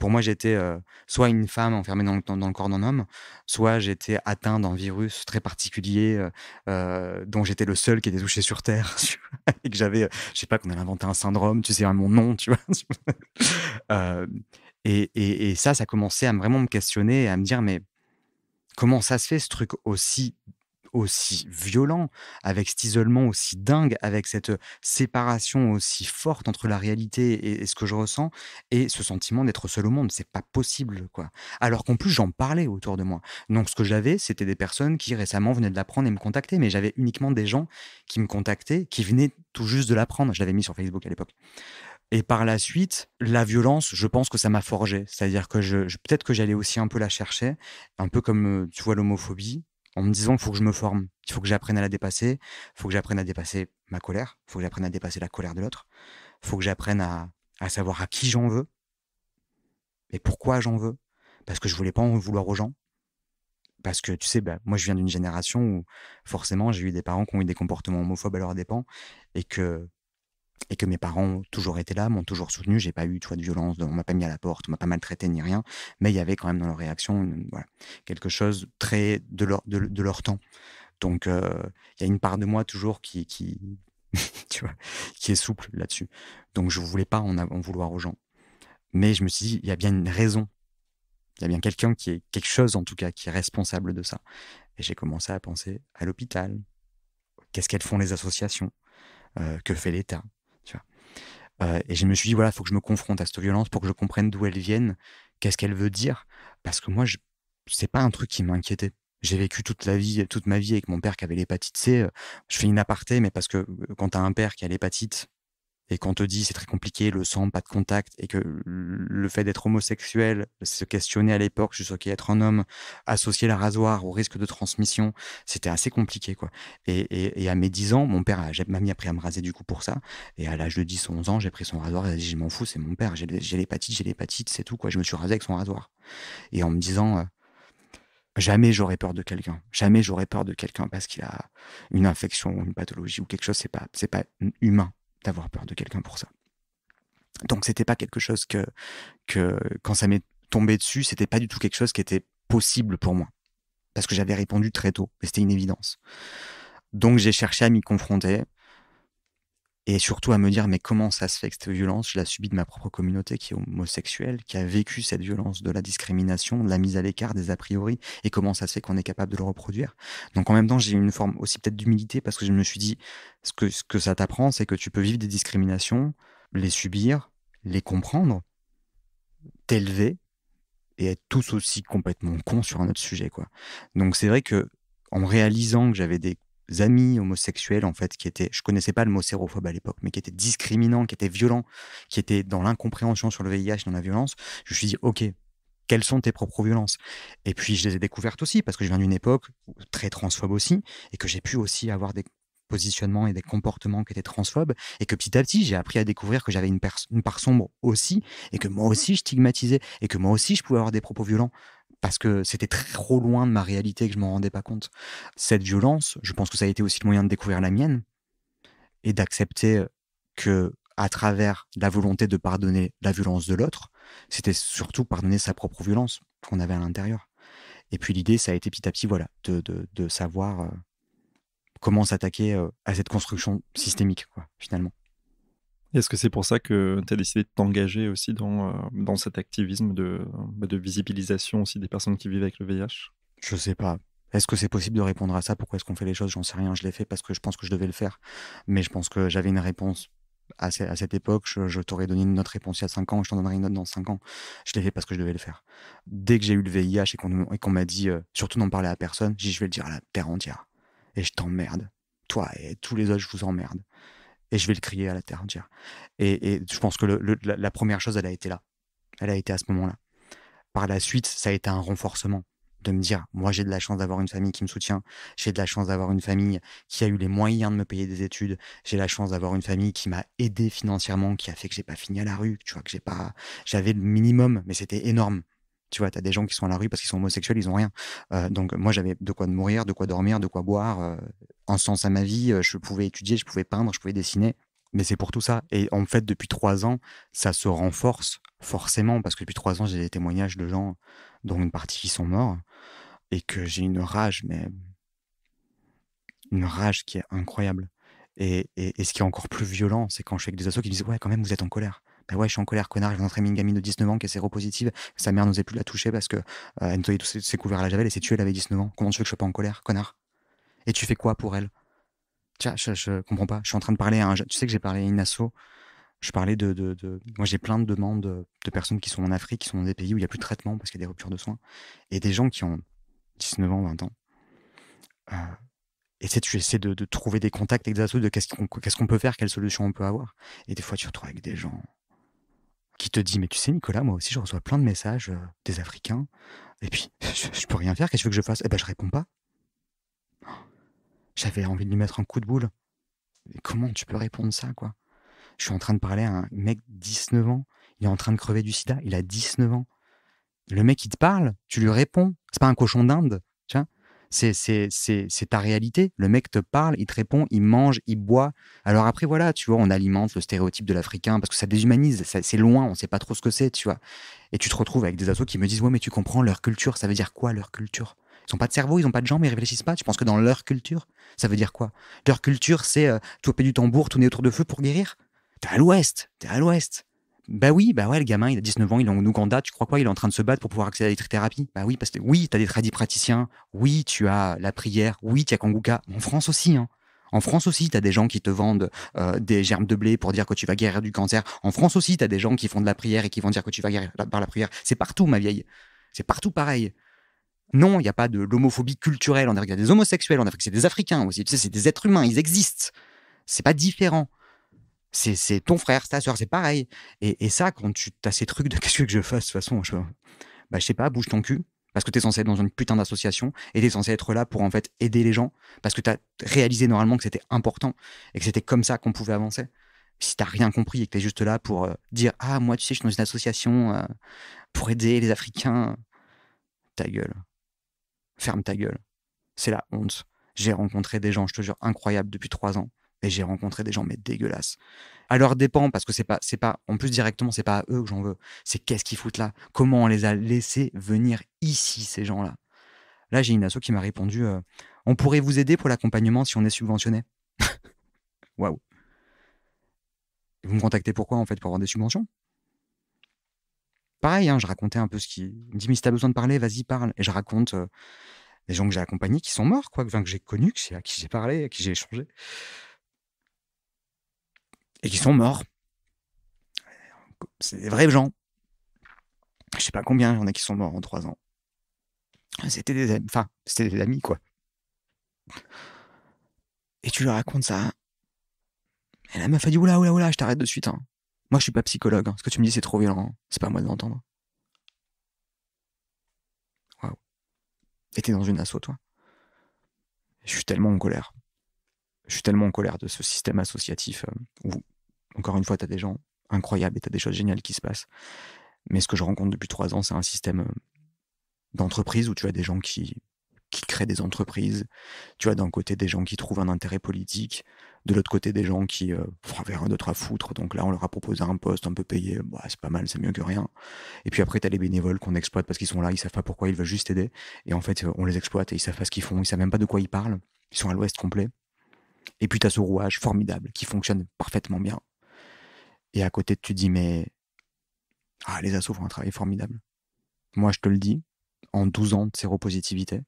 Pour moi, j'étais soit une femme enfermée dans le corps d'un homme, soit j'étais atteint d'un virus très particulier dont j'étais le seul qui était touché sur Terre et que j'avais, je sais pas, qu'on avait inventé un syndrome, tu sais, mon nom, tu vois. Et ça commençait à vraiment me questionner et à me dire, mais comment ça se fait ce truc aussi violent, avec cet isolement aussi dingue, avec cette séparation aussi forte entre la réalité et ce que je ressens et ce sentiment d'être seul au monde. C'est pas possible, quoi. Alors qu'en plus, j'en parlais autour de moi. Donc, ce que j'avais, c'était des personnes qui récemment venaient de l'apprendre et me contactaient, mais j'avais uniquement des gens qui me contactaient, qui venaient tout juste de l'apprendre. Je l'avais mis sur Facebook à l'époque. Et par la suite, la violence, je pense que ça m'a forgé. C'est-à-dire que peut-être que j'allais aussi un peu la chercher, un peu comme, tu vois, l'homophobie, en me disant qu'il faut que je me forme, il faut que j'apprenne à la dépasser, il faut que j'apprenne à dépasser ma colère, il faut que j'apprenne à dépasser la colère de l'autre, il faut que j'apprenne à savoir à qui j'en veux et pourquoi j'en veux. Parce que je voulais pas en vouloir aux gens. Parce que, tu sais, moi, je viens d'une génération où, forcément, j'ai eu des parents qui ont eu des comportements homophobes à leurs dépens et que mes parents ont toujours été là, m'ont toujours soutenu. J'ai pas eu, tu vois, de violence, on m'a pas mis à la porte, on m'a pas maltraité ni rien. Mais il y avait quand même dans leur réaction, voilà, quelque chose très de leur temps. Donc, il y a une part de moi toujours qui tu vois, qui est souple là-dessus. Donc, je voulais pas en vouloir aux gens. Mais je me suis dit, il y a bien une raison. Il y a bien quelqu'un qui est quelque chose, en tout cas, qui est responsable de ça. Et j'ai commencé à penser à l'hôpital. Qu'est-ce qu'elles font les associations? Que fait l'État? Tu vois. Et je me suis dit, voilà, il faut que je me confronte à cette violence pour que je comprenne d'où elle vienne, qu'est-ce qu'elle veut dire. Parce que moi, c'est pas un truc qui m'inquiétait. J'ai vécu toute ma vie avec mon père qui avait l'hépatite C. Je fais une aparté, mais parce que quand tu as un père qui a l'hépatite et qu'on te dit c'est très compliqué, le sang, pas de contact, et que le fait d'être homosexuel, se questionner à l'époque sur ce qu'est être un homme, associer la rasoir au risque de transmission, c'était assez compliqué, quoi. Et à mes 10 ans, mon père m'a mis appris à me raser du coup pour ça. Et à l'âge de 10 ou 11 ans, j'ai pris son rasoir et j'ai dit je m'en fous, c'est mon père, j'ai l'hépatite, c'est tout, quoi. Je me suis rasé avec son rasoir. Et en me disant jamais j'aurais peur de quelqu'un. Jamais j'aurais peur de quelqu'un parce qu'il a une infection, une pathologie ou quelque chose. C'est pas humain d'avoir peur de quelqu'un pour ça. Donc c'était pas quelque chose que quand ça m'est tombé dessus, c'était pas du tout quelque chose qui était possible pour moi. Parce que j'avais répondu très tôt, et c'était une évidence. Donc j'ai cherché à m'y confronter, et surtout à me dire, mais comment ça se fait que cette violence, je la subis de ma propre communauté qui est homosexuelle, qui a vécu cette violence de la discrimination, de la mise à l'écart, des a priori, et comment ça se fait qu'on est capable de le reproduire. Donc en même temps, j'ai eu une forme aussi peut-être d'humilité, parce que je me suis dit, ce que ça t'apprend, c'est que tu peux vivre des discriminations, les subir, les comprendre, t'élever, et être tous aussi complètement cons sur un autre sujet, quoi. Donc c'est vrai que, en réalisant que j'avais des amis homosexuels, en fait, je connaissais pas le mot sérophobe à l'époque, mais qui étaient discriminants, qui étaient violents, qui étaient dans l'incompréhension sur le VIH, dans la violence, je me suis dit, ok, quelles sont tes propres violences? Et puis je les ai découvertes aussi, parce que je viens d'une époque très transphobe aussi, et que j'ai pu aussi avoir positionnements et des comportements qui étaient transphobes, et que petit à petit, j'ai appris à découvrir que j'avais une part sombre aussi, et que moi aussi je stigmatisais, et que moi aussi je pouvais avoir des propos violents, parce que c'était trop loin de ma réalité et que je m'en rendais pas compte. Cette violence, je pense que ça a été aussi le moyen de découvrir la mienne, et d'accepter que, à travers la volonté de pardonner la violence de l'autre, c'était surtout pardonner sa propre violence qu'on avait à l'intérieur. Et puis l'idée, ça a été petit à petit, voilà, de savoir comment s'attaquer à cette construction systémique, quoi, finalement. Est-ce que c'est pour ça que tu as décidé de t'engager aussi dans cet activisme de visibilisation aussi des personnes qui vivent avec le VIH? Je sais pas. Est-ce que c'est possible de répondre à ça? Pourquoi est-ce qu'on fait les choses? J'en sais rien. Je l'ai fait parce que je pense que je devais le faire. Mais je pense que j'avais une réponse à cette époque. Je t'aurais donné une autre réponse il y a 5 ans, je t'en donnerai une autre dans 5 ans. Je l'ai fait parce que je devais le faire. Dès que j'ai eu le VIH et qu'on m'a dit, surtout n'en parler à personne, j'ai dit, je vais le dire à la terre entière. Et je t'emmerde. Toi et tous les autres, je vous emmerde. Et je vais le crier à la terre entière. Et je pense que la première chose, elle a été là. Elle a été à ce moment-là. Par la suite, ça a été un renforcement de me dire, moi j'ai de la chance d'avoir une famille qui me soutient, j'ai de la chance d'avoir une famille qui a eu les moyens de me payer des études, j'ai la chance d'avoir une famille qui m'a aidé financièrement, qui a fait que j'ai pas fini à la rue, tu vois, j'avais le minimum, mais c'était énorme. Tu vois, t'as des gens qui sont à la rue parce qu'ils sont homosexuels, ils ont rien. Donc moi j'avais de quoi nourrir, de quoi dormir, de quoi boire, un sens à ma vie, je pouvais étudier, je pouvais peindre, je pouvais dessiner. Mais c'est pour tout ça. Et en fait, depuis 3 ans, ça se renforce forcément, parce que depuis 3 ans, j'ai des témoignages de gens, dont une partie qui sont morts, et que j'ai une rage, mais une rage qui est incroyable. Et ce qui est encore plus violent, c'est quand je suis avec des assos qui me disent, ouais, quand même, vous êtes en colère. Ben ouais, je suis en colère, connard. Je viens d'entraîner une gamine de 19 ans qui est séropositive. Sa mère n'osait plus la toucher parce que elle nettoyait tous ses couverts à la javel et s'est tuée, elle avait 19 ans. Comment tu veux que je sois pas en colère, connard? Et tu fais quoi pour elle? Tiens, je comprends pas. Je suis en train de parler à un jeune. Tu sais que j'ai parlé à une asso. Je parlais moi, j'ai plein de demandes de personnes qui sont en Afrique, qui sont dans des pays où il n'y a plus de traitement parce qu'il y a des ruptures de soins. Et des gens qui ont 19 ans, 20 ans. Et tu essaies de trouver des contacts avec des assos de qu'est-ce qu'on peut faire, quelles solutions on peut avoir. Et des fois, tu te retrouves avec des gens qui te disent, mais tu sais, Nicolas, moi aussi, je reçois plein de messages des Africains. Et puis, je peux rien faire. Qu'est-ce que tu veux que je fasse? Eh ben, je réponds pas. J'avais envie de lui mettre un coup de boule. Mais comment tu peux répondre ça, quoi? Je suis en train de parler à un mec de 19 ans. Il est en train de crever du sida. Il a 19 ans. Le mec, il te parle. Tu lui réponds. C'est pas un cochon d'Inde. Tu vois, c'est ta réalité. Le mec te parle, il te répond, il mange, il boit. Alors après, voilà, tu vois, on alimente le stéréotype de l'Africain parce que ça déshumanise. C'est loin, on sait pas trop ce que c'est, tu vois. Et tu te retrouves avec des assos qui me disent, ouais, mais tu comprends leur culture. Ça veut dire quoi, leur culture? Ils ont pas de cerveau, ils ont pas de jambes, ils réfléchissent pas. Tu penses que dans leur culture, ça veut dire quoi? Leur culture, c'est toper du tambour, tourner autour de feu pour guérir. T'es à l'ouest, t'es à l'ouest. Bah oui, bah ouais, le gamin, il a 19 ans, il est en Ouganda, tu crois quoi? Il est en train de se battre pour pouvoir accéder à la thérapie. Bah oui, parce que oui, t'as des praticiens, oui, tu as la prière, oui, tu as Kanguka. En France aussi, hein. En France aussi, t'as des gens qui te vendent des germes de blé pour dire que tu vas guérir du cancer. En France aussi, t'as des gens qui font de la prière et qui vont dire que tu vas guérir par la prière. C'est partout, ma vieille. C'est partout pareil. Non, il n'y a pas de l'homophobie culturelle. En Afrique, il y a des homosexuels. En Afrique, c'est des Africains aussi. Tu sais, c'est des êtres humains. Ils existent. C'est pas différent. C'est ton frère, ta soeur, c'est pareil. Et ça, quand tu as ces trucs de qu'est-ce que je fasse, de toute façon, je sais pas, bouge ton cul. Parce que t'es censé être dans une putain d'association et t'es censé être là pour en fait aider les gens. Parce que t'as réalisé normalement que c'était important et que c'était comme ça qu'on pouvait avancer. Si t'as rien compris et que t'es juste là pour dire ah, moi, tu sais, je suis dans une association pour aider les Africains, ta gueule. Ferme ta gueule. C'est la honte. J'ai rencontré des gens, je te jure, incroyables depuis 3 ans. Et j'ai rencontré des gens, mais dégueulasses. À leur dépend, parce que c'est pas, en plus directement, c'est pas à eux que j'en veux. C'est qu'est-ce qu'ils foutent là? Comment on les a laissés venir ici, ces gens-là? Là, j'ai une asso qui m'a répondu, on pourrait vous aider pour l'accompagnement si on est subventionné. Waouh. Vous me contactez pourquoi, en fait, pour avoir des subventions? Pareil, hein, je racontais un peu ce qui. Il me dit, mais si t'as besoin de parler, vas-y, parle. Et je raconte des gens que j'ai accompagnés qui sont morts, quoi, enfin, que j'ai connus, à qui j'ai parlé, à qui j'ai échangé. Et qui sont morts. C'est des vrais gens. Je sais pas combien il y en a qui sont morts en 3 ans. C'était des amis, enfin, c'était des amis, quoi. Et tu leur racontes ça. Et la meuf a dit, oula, oula, oula, je t'arrête de suite, hein. Moi, je suis pas psychologue, hein. Ce que tu me dis, c'est trop violent, hein. C'est pas à moi de l'entendre. Waouh. Et t'es dans une asso, toi. Je suis tellement en colère. Je suis tellement en colère de ce système associatif où, encore une fois, tu as des gens incroyables et tu as des choses géniales qui se passent. Mais ce que je rencontre depuis 3 ans, c'est un système d'entreprise où tu as des gens qui créent des entreprises. Tu as d'un côté des gens qui trouvent un intérêt politique, de l'autre côté des gens qui avaient rien d'autre à foutre. Donc là, on leur a proposé un poste un peu payé. Bah, c'est pas mal, c'est mieux que rien. Et puis après, tu as les bénévoles qu'on exploite parce qu'ils sont là, ils savent pas pourquoi, ils veulent juste aider. Et en fait, on les exploite et ils savent pas ce qu'ils font, ils savent même pas de quoi ils parlent. Ils sont à l'ouest complet. Et puis tu as ce rouage formidable qui fonctionne parfaitement bien. Et à côté, tu te dis, mais les assos font un travail formidable. Moi, je te le dis, en 12 ans de séropositivité,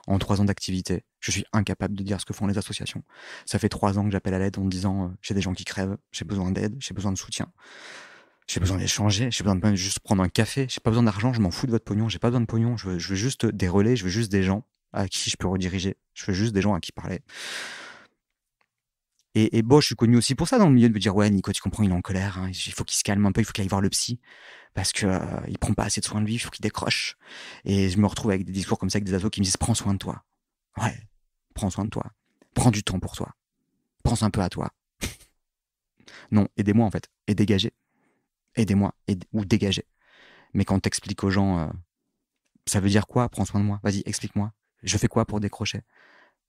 en 3 ans d'activité, je suis incapable de dire ce que font les associations. Ça fait 3 ans que j'appelle à l'aide en me disant j'ai des gens qui crèvent, j'ai besoin d'aide, j'ai besoin de soutien, j'ai besoin d'échanger, j'ai besoin de juste prendre un café, j'ai pas besoin d'argent, je m'en fous de votre pognon, j'ai pas besoin de pognon, je veux juste des relais, je veux juste des gens à qui je peux rediriger, je veux juste des gens à qui parler. Et bon, je suis connu aussi pour ça dans le milieu, de me dire ouais, Nico, tu comprends, il est en colère, hein, il faut qu'il se calme un peu, il faut qu'il aille voir le psy parce que il prend pas assez de soin de lui, il faut qu'il décroche. Et je me retrouve avec des discours comme ça, avec des ados qui me disent prends soin de toi. Ouais, prends soin de toi, prends du temps pour toi, pense un peu à toi. Non, aidez-moi en fait, et dégagez, aidez-moi ou dégagez. Mais quand t'expliques aux gens, ça veut dire quoi, prends soin de moi, vas-y, explique-moi. Je fais quoi pour décrocher?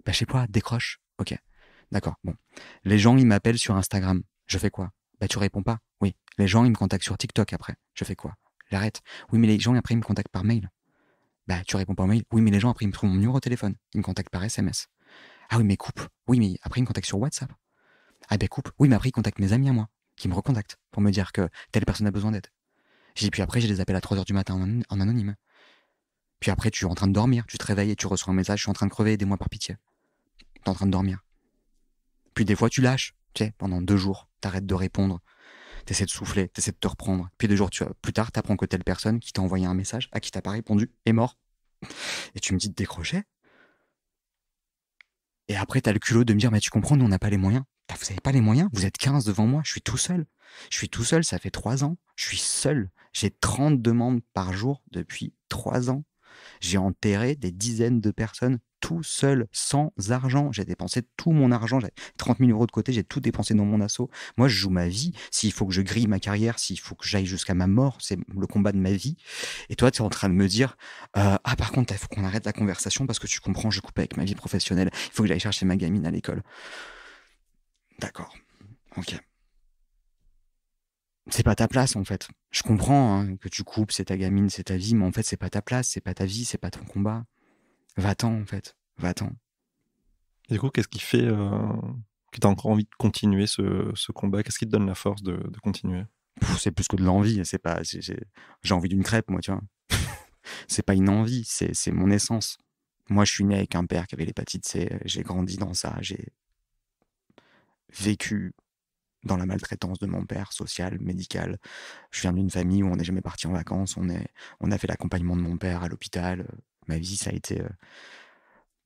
Bah je sais pas, décroche. Ok. D'accord, bon. Les gens, ils m'appellent sur Instagram. Je fais quoi? Bah, tu réponds pas. Oui. Les gens, ils me contactent sur TikTok après. Je fais quoi? J'arrête. Oui, mais les gens, après, ils me contactent par mail. Bah, tu réponds pas au mail. Oui, mais les gens, après, ils me trouvent mon numéro de téléphone. Ils me contactent par SMS. Ah oui, mais coupe. Oui, mais après, ils me contactent sur WhatsApp. Ah ben, coupe. Oui, mais après, ils contactent mes amis à moi, qui me recontactent pour me dire que telle personne a besoin d'aide. Puis après, je les appelle à 3 heures du matin en anonyme. Puis après, tu es en train de dormir. Tu te réveilles et tu reçois un message. Je suis en train de crever, aidez-moi par pitié. T'es en train de dormir. Puis des fois, tu lâches. Tu sais, pendant 2 jours, t'arrêtes de répondre, t'essaies de souffler, t'essaies de te reprendre. Puis 2 jours plus tard, t'apprends que telle personne qui t'a envoyé un message, à qui t'as pas répondu, est mort. Et tu me dis de décrocher. Et après, t'as le culot de me dire, mais tu comprends, nous, on n'a pas les moyens. Vous avez pas les moyens? Vous êtes 15 devant moi, je suis tout seul. Je suis tout seul, ça fait 3 ans. Je suis seul. J'ai 30 demandes par jour depuis 3 ans. J'ai enterré des dizaines de personnes tout seul, sans argent. J'ai dépensé tout mon argent. J'avais 30 000 euros de côté. J'ai tout dépensé dans mon assaut. Moi, je joue ma vie. S'il faut que je grille ma carrière, s'il faut que j'aille jusqu'à ma mort, c'est le combat de ma vie. Et toi, tu es en train de me dire par contre, il faut qu'on arrête la conversation parce que tu comprends, je coupe avec ma vie professionnelle. Il faut que j'aille chercher ma gamine à l'école. D'accord. Ok. C'est pas ta place en fait. Je comprends hein, que tu coupes, c'est ta gamine, c'est ta vie, mais en fait c'est pas ta place, c'est pas ta vie, c'est pas ton combat. Va-t'en en fait, va-t'en. Et du coup, qu'est-ce qui fait que tu as encore envie de continuer ce combat? Qu'est-ce qui te donne la force de continuer? C'est plus que de l'envie, c'est pas. J'ai envie d'une crêpe, moi, tu vois. C'est pas une envie, c'est mon essence. Moi, je suis né avec un père qui avait l'hépatite C, j'ai grandi dans ça, j'ai vécu dans la maltraitance de mon père, sociale, médicale. Je viens d'une famille où on n'est jamais parti en vacances, on a fait l'accompagnement de mon père à l'hôpital. Ma vie, ça a été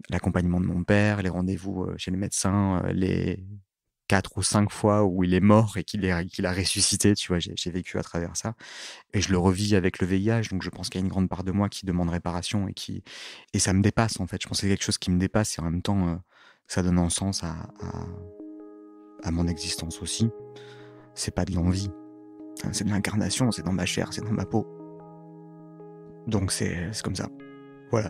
l'accompagnement de mon père, les rendez-vous chez le médecin, les 4 ou 5 fois où il est mort et qu'il a ressuscité, tu vois, j'ai vécu à travers ça. Et je le revis avec le VIH, donc je pense qu'il y a une grande part de moi qui demande réparation et ça me dépasse en fait. Je pense que c'est quelque chose qui me dépasse et en même temps, ça donne un sens à mon existence aussi. C'est pas de l'envie, c'est de l'incarnation, c'est dans ma chair, c'est dans ma peau. Donc c'est comme ça. Voilà.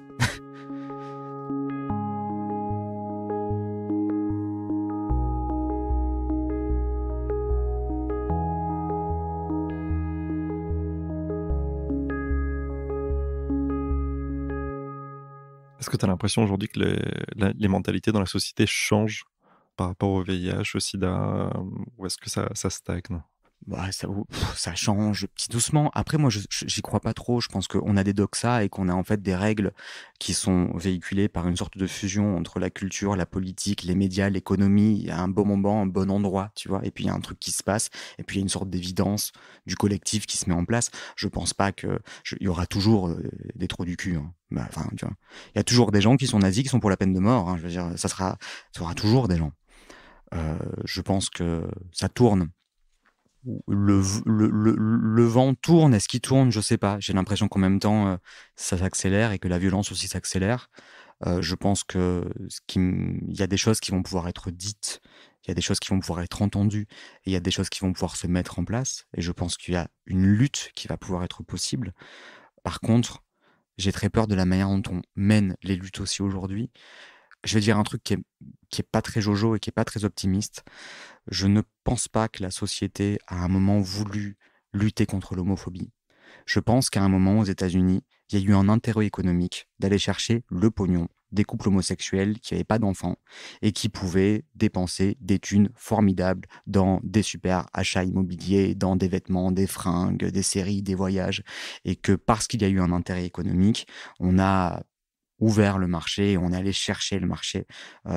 Est-ce que tu as l'impression aujourd'hui que les mentalités dans la société changent par rapport au VIH, au sida, ou est-ce que ça stagne? Bah, ça change petit doucement. Après, moi, j'y crois pas trop. Je pense qu'on a des doxas et qu'on a en fait des règles qui sont véhiculées par une sorte de fusion entre la culture, la politique, les médias, l'économie. Il y a un bon moment, un bon endroit, tu vois. Et puis, il y a un truc qui se passe. Et puis, il y a une sorte d'évidence du collectif qui se met en place. Je pense pas il y aura toujours des trous du cul. Hein. Bah, enfin, tu vois. Il y a toujours des gens qui sont nazis, qui sont pour la peine de mort. Hein. Je veux dire, ça sera toujours des gens. Je pense que ça tourne. Le vent tourne, est-ce qu'il tourne? Je sais pas. J'ai l'impression qu'en même temps, ça s'accélère et que la violence aussi s'accélère. Je pense que il y a des choses qui vont pouvoir être dites, il y a des choses qui vont pouvoir être entendues, et il y a des choses qui vont pouvoir se mettre en place. Et je pense qu'il y a une lutte qui va pouvoir être possible. Par contre, j'ai très peur de la manière dont on mène les luttes aussi aujourd'hui. Je vais dire un truc qui est pas très jojo et qui est pas très optimiste. Je ne pense pas que la société a à un moment voulu lutter contre l'homophobie. Je pense qu'à un moment, aux États-Unis, il y a eu un intérêt économique d'aller chercher le pognon des couples homosexuels qui n'avaient pas d'enfants et qui pouvaient dépenser des thunes formidables dans des super achats immobiliers, dans des vêtements, des fringues, des séries, des voyages. Et que parce qu'il y a eu un intérêt économique, on a ouvert le marché et on est allé chercher le marché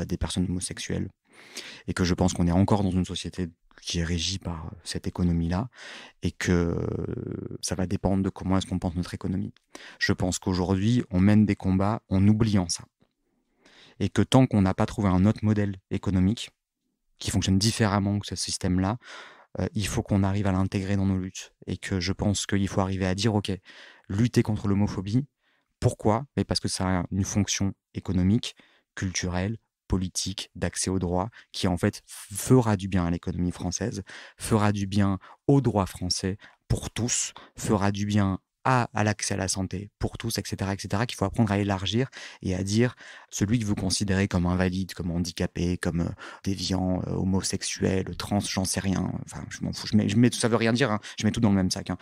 des personnes homosexuelles. Et que je pense qu'on est encore dans une société qui est régie par cette économie-là et que ça va dépendre de comment est-ce qu'on pense notre économie. Je pense qu'aujourd'hui, on mène des combats en oubliant ça. Et que tant qu'on n'a pas trouvé un autre modèle économique qui fonctionne différemment que ce système-là, il faut qu'on arrive à l'intégrer dans nos luttes. Et que je pense qu'il faut arriver à dire, OK, lutter contre l'homophobie, pourquoi? Mais parce que ça a une fonction économique, culturelle, politique, d'accès aux droits, qui en fait fera du bien à l'économie française, fera du bien aux droits français pour tous, fera du bien à l'accès à la santé pour tous, etc., qu'il faut apprendre à élargir et à dire celui que vous considérez comme invalide, comme handicapé, comme déviant, homosexuel, trans, j'en sais rien, enfin je m'en fous, ça veut rien dire, hein, je mets tout dans le même sac, hein,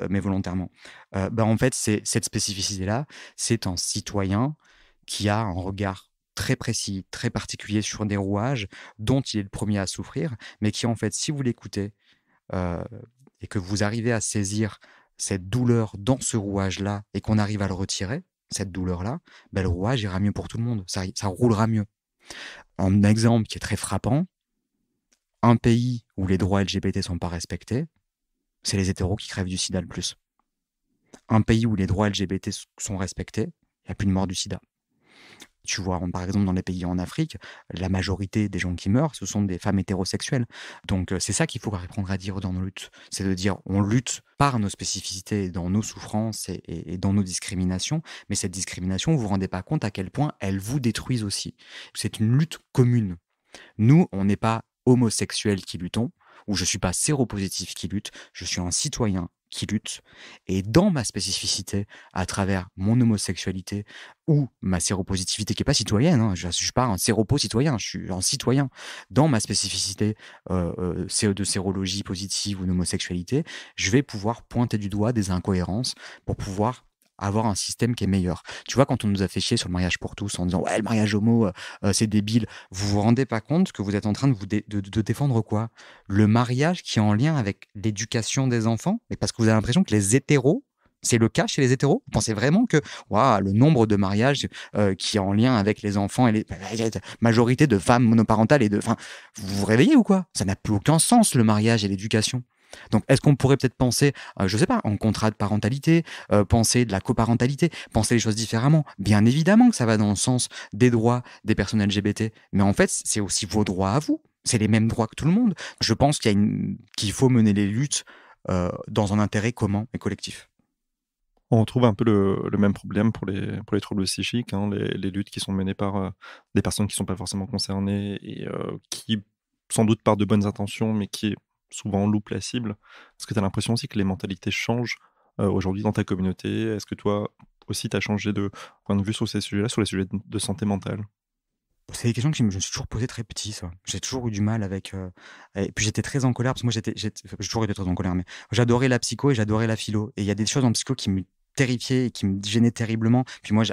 mais volontairement. En fait, cette spécificité-là, c'est un citoyen qui a un regard très précis, très particulier sur des rouages dont il est le premier à souffrir, mais qui en fait, si vous l'écoutez et que vous arrivez à saisir cette douleur dans ce rouage-là et qu'on arrive à le retirer, cette douleur-là, le rouage ira mieux pour tout le monde, ça roulera mieux. Un exemple qui est très frappant, un pays où les droits LGBT sont pas respectés, c'est les hétéros qui crèvent du sida le plus. Un pays où les droits LGBT sont respectés, il n'y a plus de mort du sida. Tu vois, par exemple, dans les pays en Afrique, la majorité des gens qui meurent, ce sont des femmes hétérosexuelles. Donc, c'est ça qu'il faut apprendre à dire dans nos luttes. C'est de dire, on lutte par nos spécificités, dans nos souffrances et dans nos discriminations. Mais cette discrimination, vous vous rendez pas compte à quel point elle vous détruise aussi. C'est une lutte commune. Nous, on n'est pas homosexuels qui luttons, ou je suis pas séropositif qui lutte, je suis un citoyen qui lutte. Et dans ma spécificité, à travers mon homosexualité ou ma séropositivité, qui n'est pas citoyenne, hein, je ne suis pas un séropo-citoyen, je suis un citoyen. Dans ma spécificité de sérologie positive ou d'homosexualité, je vais pouvoir pointer du doigt des incohérences pour pouvoir avoir un système qui est meilleur. Tu vois, quand on nous a fait chier sur le mariage pour tous en disant « Ouais, le mariage homo, c'est débile », vous vous rendez pas compte que vous êtes en train de défendre quoi? Le mariage qui est en lien avec l'éducation des enfants? Mais parce que vous avez l'impression que les hétéros, c'est le cas chez les hétéros? Vous pensez vraiment que le nombre de mariages qui est en lien avec les enfants et la majorité de femmes monoparentales vous vous réveillez ou quoi? Ça n'a plus aucun sens, le mariage et l'éducation. Donc, est-ce qu'on pourrait peut-être penser, je sais pas, en contrat de parentalité, penser de la coparentalité, penser les choses différemment? Bien évidemment que ça va dans le sens des droits des personnes LGBT, mais en fait, c'est aussi vos droits à vous. C'est les mêmes droits que tout le monde. Je pense qu'il faut mener les luttes dans un intérêt commun et collectif. On retrouve un peu le même problème pour les troubles psychiques, hein, les luttes qui sont menées par des personnes qui ne sont pas forcément concernées et qui, sans doute par de bonnes intentions, mais qui souvent loupent la cible. Est-ce que tu as l'impression aussi que les mentalités changent aujourd'hui dans ta communauté? Est-ce que toi aussi tu as changé de point de vue sur ces sujets-là, sur les sujets de santé mentale? C'est des questions que je me suis toujours posées très petit, ça. J'ai toujours eu du mal avec. Et puis j'étais très en colère, parce que moi j'ai toujours été très en colère, mais j'adorais la psycho et j'adorais la philo. Et il y a des choses en psycho qui me terrifiaient et qui me gênaient terriblement. Puis moi,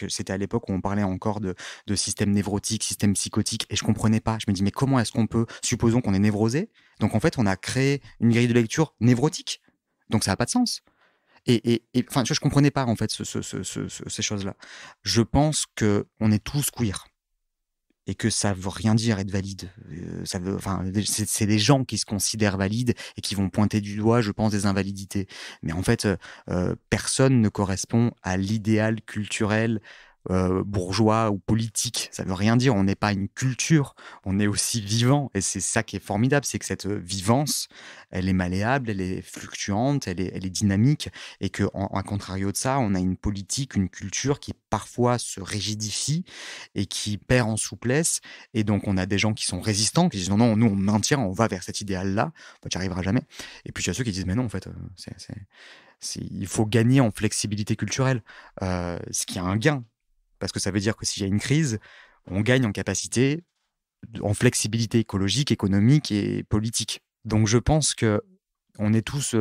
c'était à l'époque où on parlait encore de système névrotique, système psychotique, et je comprenais pas. Je me dis, mais comment est-ce qu'on peut, supposons qu'on est névrosé, donc en fait on a créé une grille de lecture névrotique, donc ça n'a pas de sens. Et enfin, je comprenais pas en fait ces choses-là. Je pense que on est tous queer. Et que ça veut rien dire être valide. C'est des gens qui se considèrent valides et qui vont pointer du doigt, je pense, des invalidités. Mais en fait, personne ne correspond à l'idéal culturel bourgeois ou politique. Ça veut rien dire. On n'est pas une culture. On est aussi vivant. Et c'est ça qui est formidable, c'est que cette vivance, elle est malléable, elle est fluctuante, elle est dynamique. Et que, en contrario de ça, on a une politique, une culture qui parfois se rigidifie et qui perd en souplesse. Et donc, on a des gens qui sont résistants, qui disent non, non, nous, on maintient, on va vers cet idéal-là. Bah, tu n'y arriveras jamais. Et puis, il y a ceux qui disent mais non, en fait, il faut gagner en flexibilité culturelle, ce qui a un gain. Parce que ça veut dire que s'il y a une crise, on gagne en capacité, en flexibilité écologique, économique et politique. Donc je pense que on est tous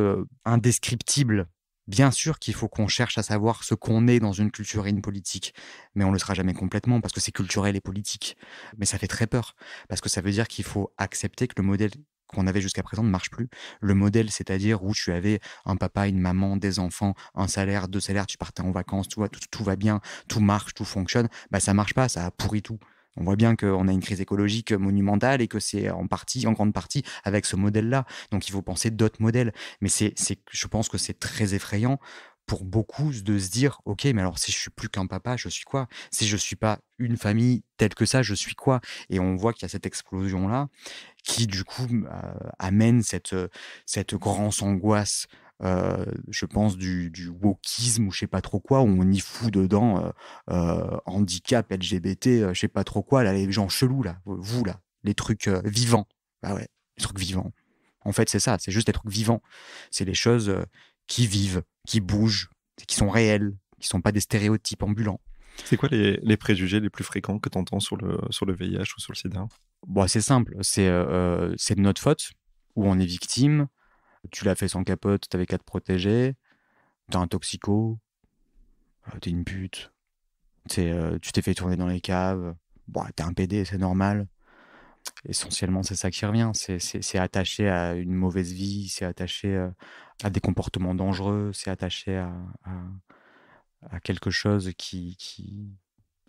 indescriptibles. Bien sûr qu'il faut qu'on cherche à savoir ce qu'on est dans une culture et une politique, mais on ne le sera jamais complètement parce que c'est culturel et politique. Mais ça fait très peur, parce que ça veut dire qu'il faut accepter que le modèle qu'on avait jusqu'à présent ne marche plus. Le modèle, c'est-à-dire où tu avais un papa, une maman, des enfants, un salaire, 2 salaires, tu partais en vacances, tout va bien, tout marche, tout fonctionne, bah ça marche pas, ça a pourri tout. On voit bien qu'on a une crise écologique monumentale et que c'est en grande partie avec ce modèle-là. Donc il faut penser d'autres modèles. Mais je pense que c'est très effrayant pour beaucoup de se dire, ok, mais alors si je suis plus qu'un papa, je suis quoi? Si je suis pas une famille telle que ça, je suis quoi? Et on voit qu'il y a cette explosion-là qui du coup amène cette grande angoisse, je pense du wokisme ou je sais pas trop quoi, où on y fout dedans handicap, LGBT, je sais pas trop quoi, là, les gens chelous, là, vous, là, les trucs vivants. Bah ouais, les trucs vivants. En fait, c'est ça, c'est juste les trucs vivants. C'est les choses qui vivent, qui bougent, qui sont réelles, qui sont pas des stéréotypes ambulants. C'est quoi les préjugés les plus fréquents que tu entends sur le VIH ou sur le sida? Bon, c'est simple, c'est de notre faute, ou on est victime, tu l'as fait sans capote, t'avais qu'à te protéger, t'es un toxico, t'es une pute, tu t'es fait tourner dans les caves, bon, t'es un PD, c'est normal. Essentiellement, c'est ça qui revient, c'est attaché à une mauvaise vie, c'est attaché à des comportements dangereux, c'est attaché à quelque chose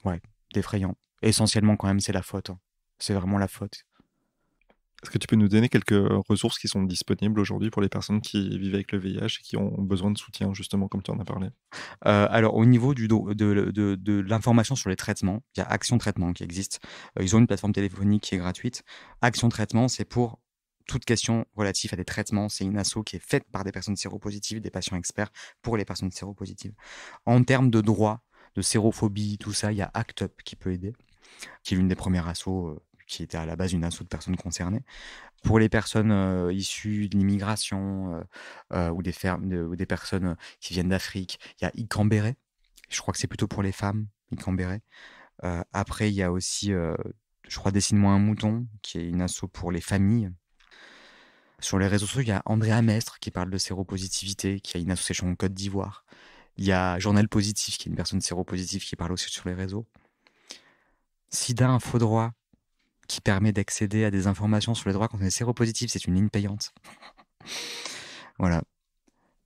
ouais, d'effrayant. Essentiellement, quand même, c'est la faute. Hein. C'est vraiment la faute. Est-ce que tu peux nous donner quelques ressources qui sont disponibles aujourd'hui pour les personnes qui vivent avec le VIH et qui ont besoin de soutien, justement, comme tu en as parlé? Alors, au niveau de l'information sur les traitements, il y a Action Traitement qui existe. Ils ont une plateforme téléphonique qui est gratuite. Action Traitement, c'est pour toute question relative à des traitements. C'est une asso qui est faite par des personnes séropositives, des patients experts pour les personnes séropositives. En termes de droit, de sérophobie, tout ça, il y a ACT UP qui peut aider, qui est l'une des premières assos qui était à la base une asso de personnes concernées. Pour les personnes issues de l'immigration ou des personnes qui viennent d'Afrique, il y a Icambéré. Je crois que c'est plutôt pour les femmes, Icambéré. Après, il y a aussi, je crois, Dessine-moi un mouton, qui est une asso pour les familles. Sur les réseaux sociaux, il y a Andrea Mestre qui parle de séropositivité, qui a une association en Côte d'Ivoire. Il y a Journal Positif, qui est une personne séropositive qui parle aussi sur les réseaux. Sida Info Droit, qui permet d'accéder à des informations sur les droits quand on est séropositif. C'est une ligne payante. Voilà.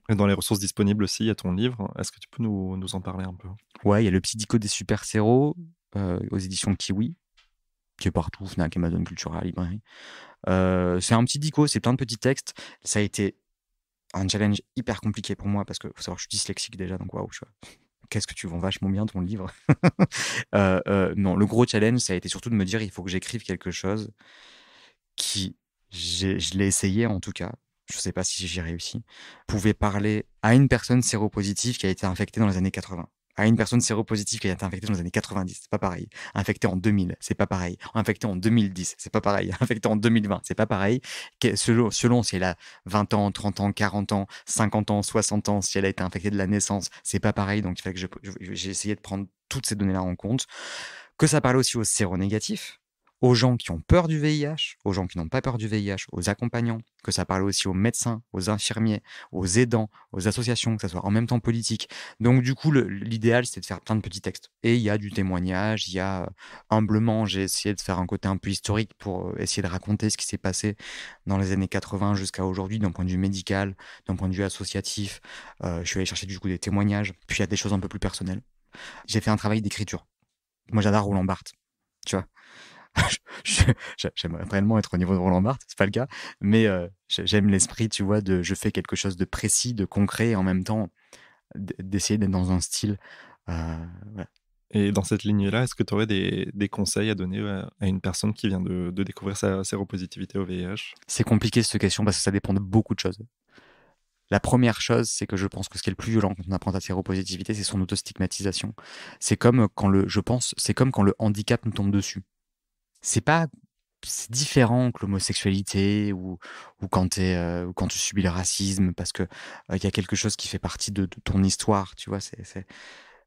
Et dans les ressources disponibles aussi, il y a ton livre. Est-ce que tu peux nous en parler un peu? Ouais, il y a le petit dico des super séros aux éditions Kiwi, qui est partout, Fnac, Amazon, Cultura, librairie. C'est un petit dico, c'est plein de petits textes. Ça a été un challenge hyper compliqué pour moi parce que faut savoir que je suis dyslexique déjà, donc waouh, qu'est-ce que tu vends vachement bien ton livre. Non, le gros challenge, ça a été surtout de me dire il faut que j'écrive quelque chose qui, je l'ai essayé en tout cas, je ne sais pas si j'y réussi, pouvait parler à une personne séropositive qui a été infectée dans les années 80. À une personne séropositive qui a été infectée dans les années 90, c'est pas pareil. Infectée en 2000, c'est pas pareil. Infectée en 2010, c'est pas pareil. Infectée en 2020, c'est pas pareil. Selon si elle a 20 ans, 30 ans, 40 ans, 50 ans, 60 ans, si elle a été infectée de la naissance, c'est pas pareil. Donc il fallait que j'ai essayé de prendre toutes ces données-là en compte. Que ça parle aussi aux séronégatifs, aux gens qui ont peur du VIH, aux gens qui n'ont pas peur du VIH, aux accompagnants, que ça parle aussi aux médecins, aux infirmiers, aux aidants, aux associations, que ça soit en même temps politique. Donc du coup, l'idéal, c'est de faire plein de petits textes. Et il y a du témoignage, il y a humblement, j'ai essayé de faire un côté un peu historique pour essayer de raconter ce qui s'est passé dans les années 80 jusqu'à aujourd'hui, d'un point de vue médical, d'un point de vue associatif. Je suis allé chercher du coup des témoignages, puis il y a des choses un peu plus personnelles. J'ai fait un travail d'écriture. Moi, j'adore Roland Barthes, tu vois. J'aimerais réellement être au niveau de Roland Barthes, c'est pas le cas, mais j'aime l'esprit, tu vois, je fais quelque chose de précis, de concret, et en même temps d'essayer d'être dans un style. Voilà. Et dans cette lignée-là, est-ce que tu aurais des conseils à donner à une personne qui vient de découvrir sa séropositivité au VIH? C'est compliqué cette question parce que ça dépend de beaucoup de choses. La première chose, c'est que je pense que ce qui est le plus violent quand on apprend la séropositivité, c'est son autostigmatisation. C'est comme quand le handicap nous tombe dessus. C'est différent que l'homosexualité ou quand tu subis le racisme parce que y a quelque chose qui fait partie de ton histoire, tu vois.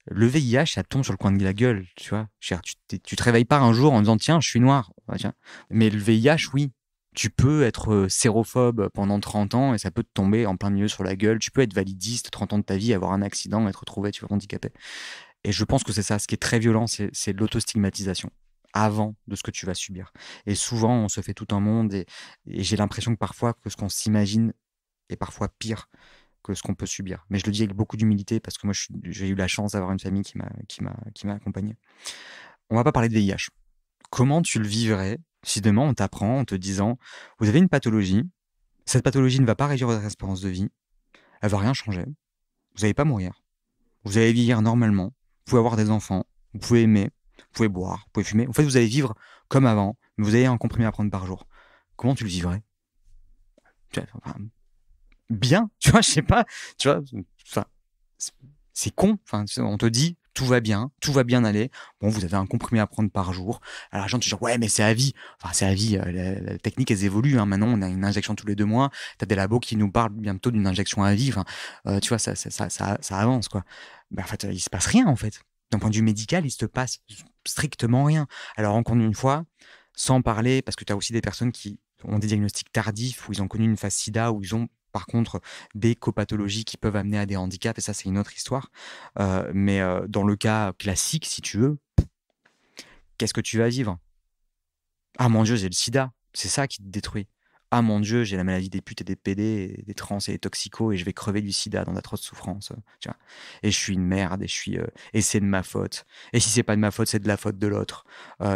Le VIH, ça te tombe sur le coin de la gueule, tu vois. Tu te réveilles pas un jour en disant tiens, je suis noir. Ouais, tiens. Mais le VIH, oui. Tu peux être sérophobe pendant 30 ans et ça peut te tomber en plein milieu sur la gueule. Tu peux être validiste 30 ans de ta vie, avoir un accident, être retrouvé, tu vois, handicapé. Et je pense que c'est ça. Ce qui est très violent, c'est l'autostigmatisation avant de ce que tu vas subir. Et souvent, on se fait tout un monde et j'ai l'impression que parfois, que ce qu'on s'imagine est parfois pire que ce qu'on peut subir. Mais je le dis avec beaucoup d'humilité parce que moi, j'ai eu la chance d'avoir une famille qui m'a accompagné. On va pas parler de VIH. Comment tu le vivrais si demain on t'apprend en te disant vous avez une pathologie, cette pathologie ne va pas réduire votre espérance de vie, elle va rien changer, vous n'allez pas mourir, vous allez vieillir normalement, vous pouvez avoir des enfants, vous pouvez aimer, vous pouvez boire, vous pouvez fumer, en fait vous allez vivre comme avant, mais vous avez un comprimé à prendre par jour. Comment tu le vivrais? Bien, tu vois, je sais pas, tu vois, enfin, c'est con, enfin, on te dit tout va bien aller. Bon, vous avez un comprimé à prendre par jour. Alors, les gens te disent, ouais, mais c'est à vie. Enfin, c'est à vie. La technique, elle évolue. Hein. Maintenant, on a une injection tous les 2 mois. T'as des labos qui nous parlent bientôt d'une injection à vie. Enfin, tu vois, ça avance, quoi. Ben, en fait, il se passe rien, en fait. D'un point de vue médical, il se passe strictement rien. Alors, encore une fois, sans parler, parce que tu as aussi des personnes qui ont des diagnostics tardifs, où ils ont connu une phase sida, où ils ont par contre des copathologies qui peuvent amener à des handicaps, et ça c'est une autre histoire. Mais dans le cas classique, si tu veux, qu'est-ce que tu vas vivre? Ah mon Dieu, j'ai le sida, c'est ça qui te détruit. Ah mon Dieu, j'ai la maladie des putes et des PD, et des trans et des toxicos, et je vais crever du sida dans d'atroces souffrances. Tu vois. Et je suis une merde, et c'est de ma faute. Et si c'est pas de ma faute, c'est de la faute de l'autre.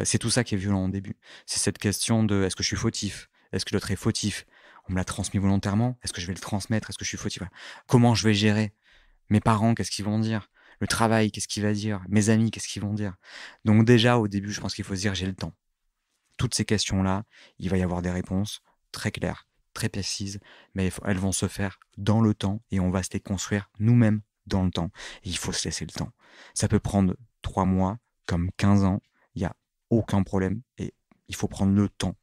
C'est tout ça qui est violent au début. C'est cette question de est-ce que je suis fautif? Est-ce que l'autre est fautif? On me l'a transmis volontairement. Est-ce que je vais le transmettre? Est-ce que je suis fautif? Comment je vais gérer? Mes parents, qu'est-ce qu'ils vont dire? Le travail, qu'est-ce qu'il va dire? Mes amis, qu'est-ce qu'ils vont dire? Donc déjà, au début, je pense qu'il faut se dire, j'ai le temps. Toutes ces questions-là, il va y avoir des réponses très claires, très précises, mais elles vont se faire dans le temps et on va se les construire nous-mêmes dans le temps. Et il faut se laisser le temps. Ça peut prendre 3 mois, comme 15 ans, il n'y a aucun problème et il faut prendre le temps.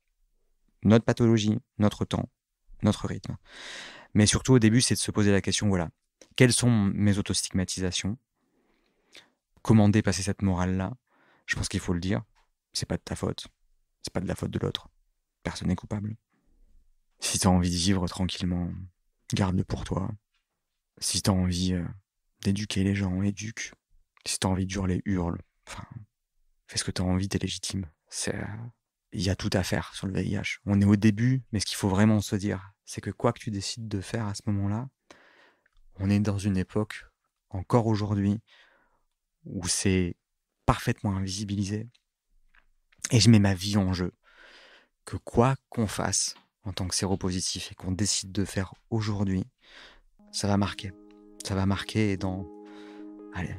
Notre pathologie, notre temps, notre rythme. Mais surtout au début, c'est de se poser la question, voilà, quelles sont mes autostigmatisations? Comment dépasser cette morale-là? Je pense qu'il faut le dire, c'est pas de ta faute, c'est pas de la faute de l'autre. Personne n'est coupable. Si t'as envie de vivre tranquillement, garde-le pour toi. Si t'as envie d'éduquer les gens, éduque. Si t'as envie d'hurler, hurle. Enfin, fais ce que t'as envie, t'es légitime. Il y a tout à faire sur le VIH. On est au début, mais ce qu'il faut vraiment se dire, c'est que quoi que tu décides de faire à ce moment-là, on est dans une époque, encore aujourd'hui, où c'est parfaitement invisibilisé. Et je mets ma vie en jeu. Que quoi qu'on fasse en tant que séropositif et qu'on décide de faire aujourd'hui, ça va marquer. Ça va marquer dans... Allez,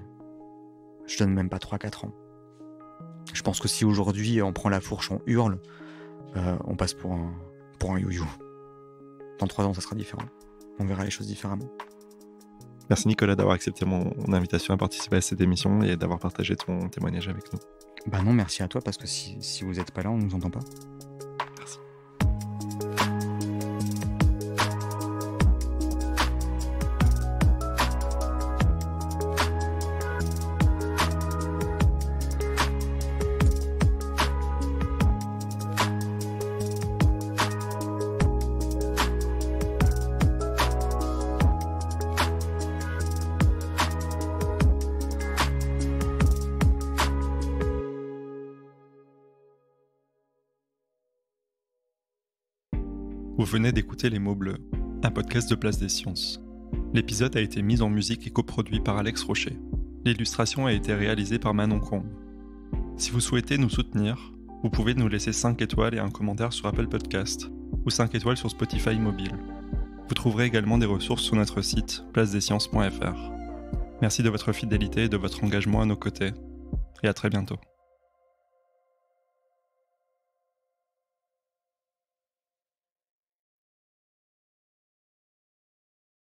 je donne même pas 3-4 ans. Je pense que si aujourd'hui on prend la fourche, on hurle, on passe pour un yo-yo. Dans 3 ans, ça sera différent. On verra les choses différemment. Merci Nicolas d'avoir accepté mon invitation à participer à cette émission et d'avoir partagé ton témoignage avec nous. Bah non, merci à toi parce que si vous n'êtes pas là, on ne nous entend pas. Merci. Vous venez d'écouter Les Mots Bleus, un podcast de Place des Sciences. L'épisode a été mis en musique et coproduit par Alex Rocher. L'illustration a été réalisée par Manon Combe. Si vous souhaitez nous soutenir, vous pouvez nous laisser 5 étoiles et un commentaire sur Apple Podcast ou 5 étoiles sur Spotify mobile. Vous trouverez également des ressources sur notre site placedesciences.fr. Merci de votre fidélité et de votre engagement à nos côtés. et à très bientôt.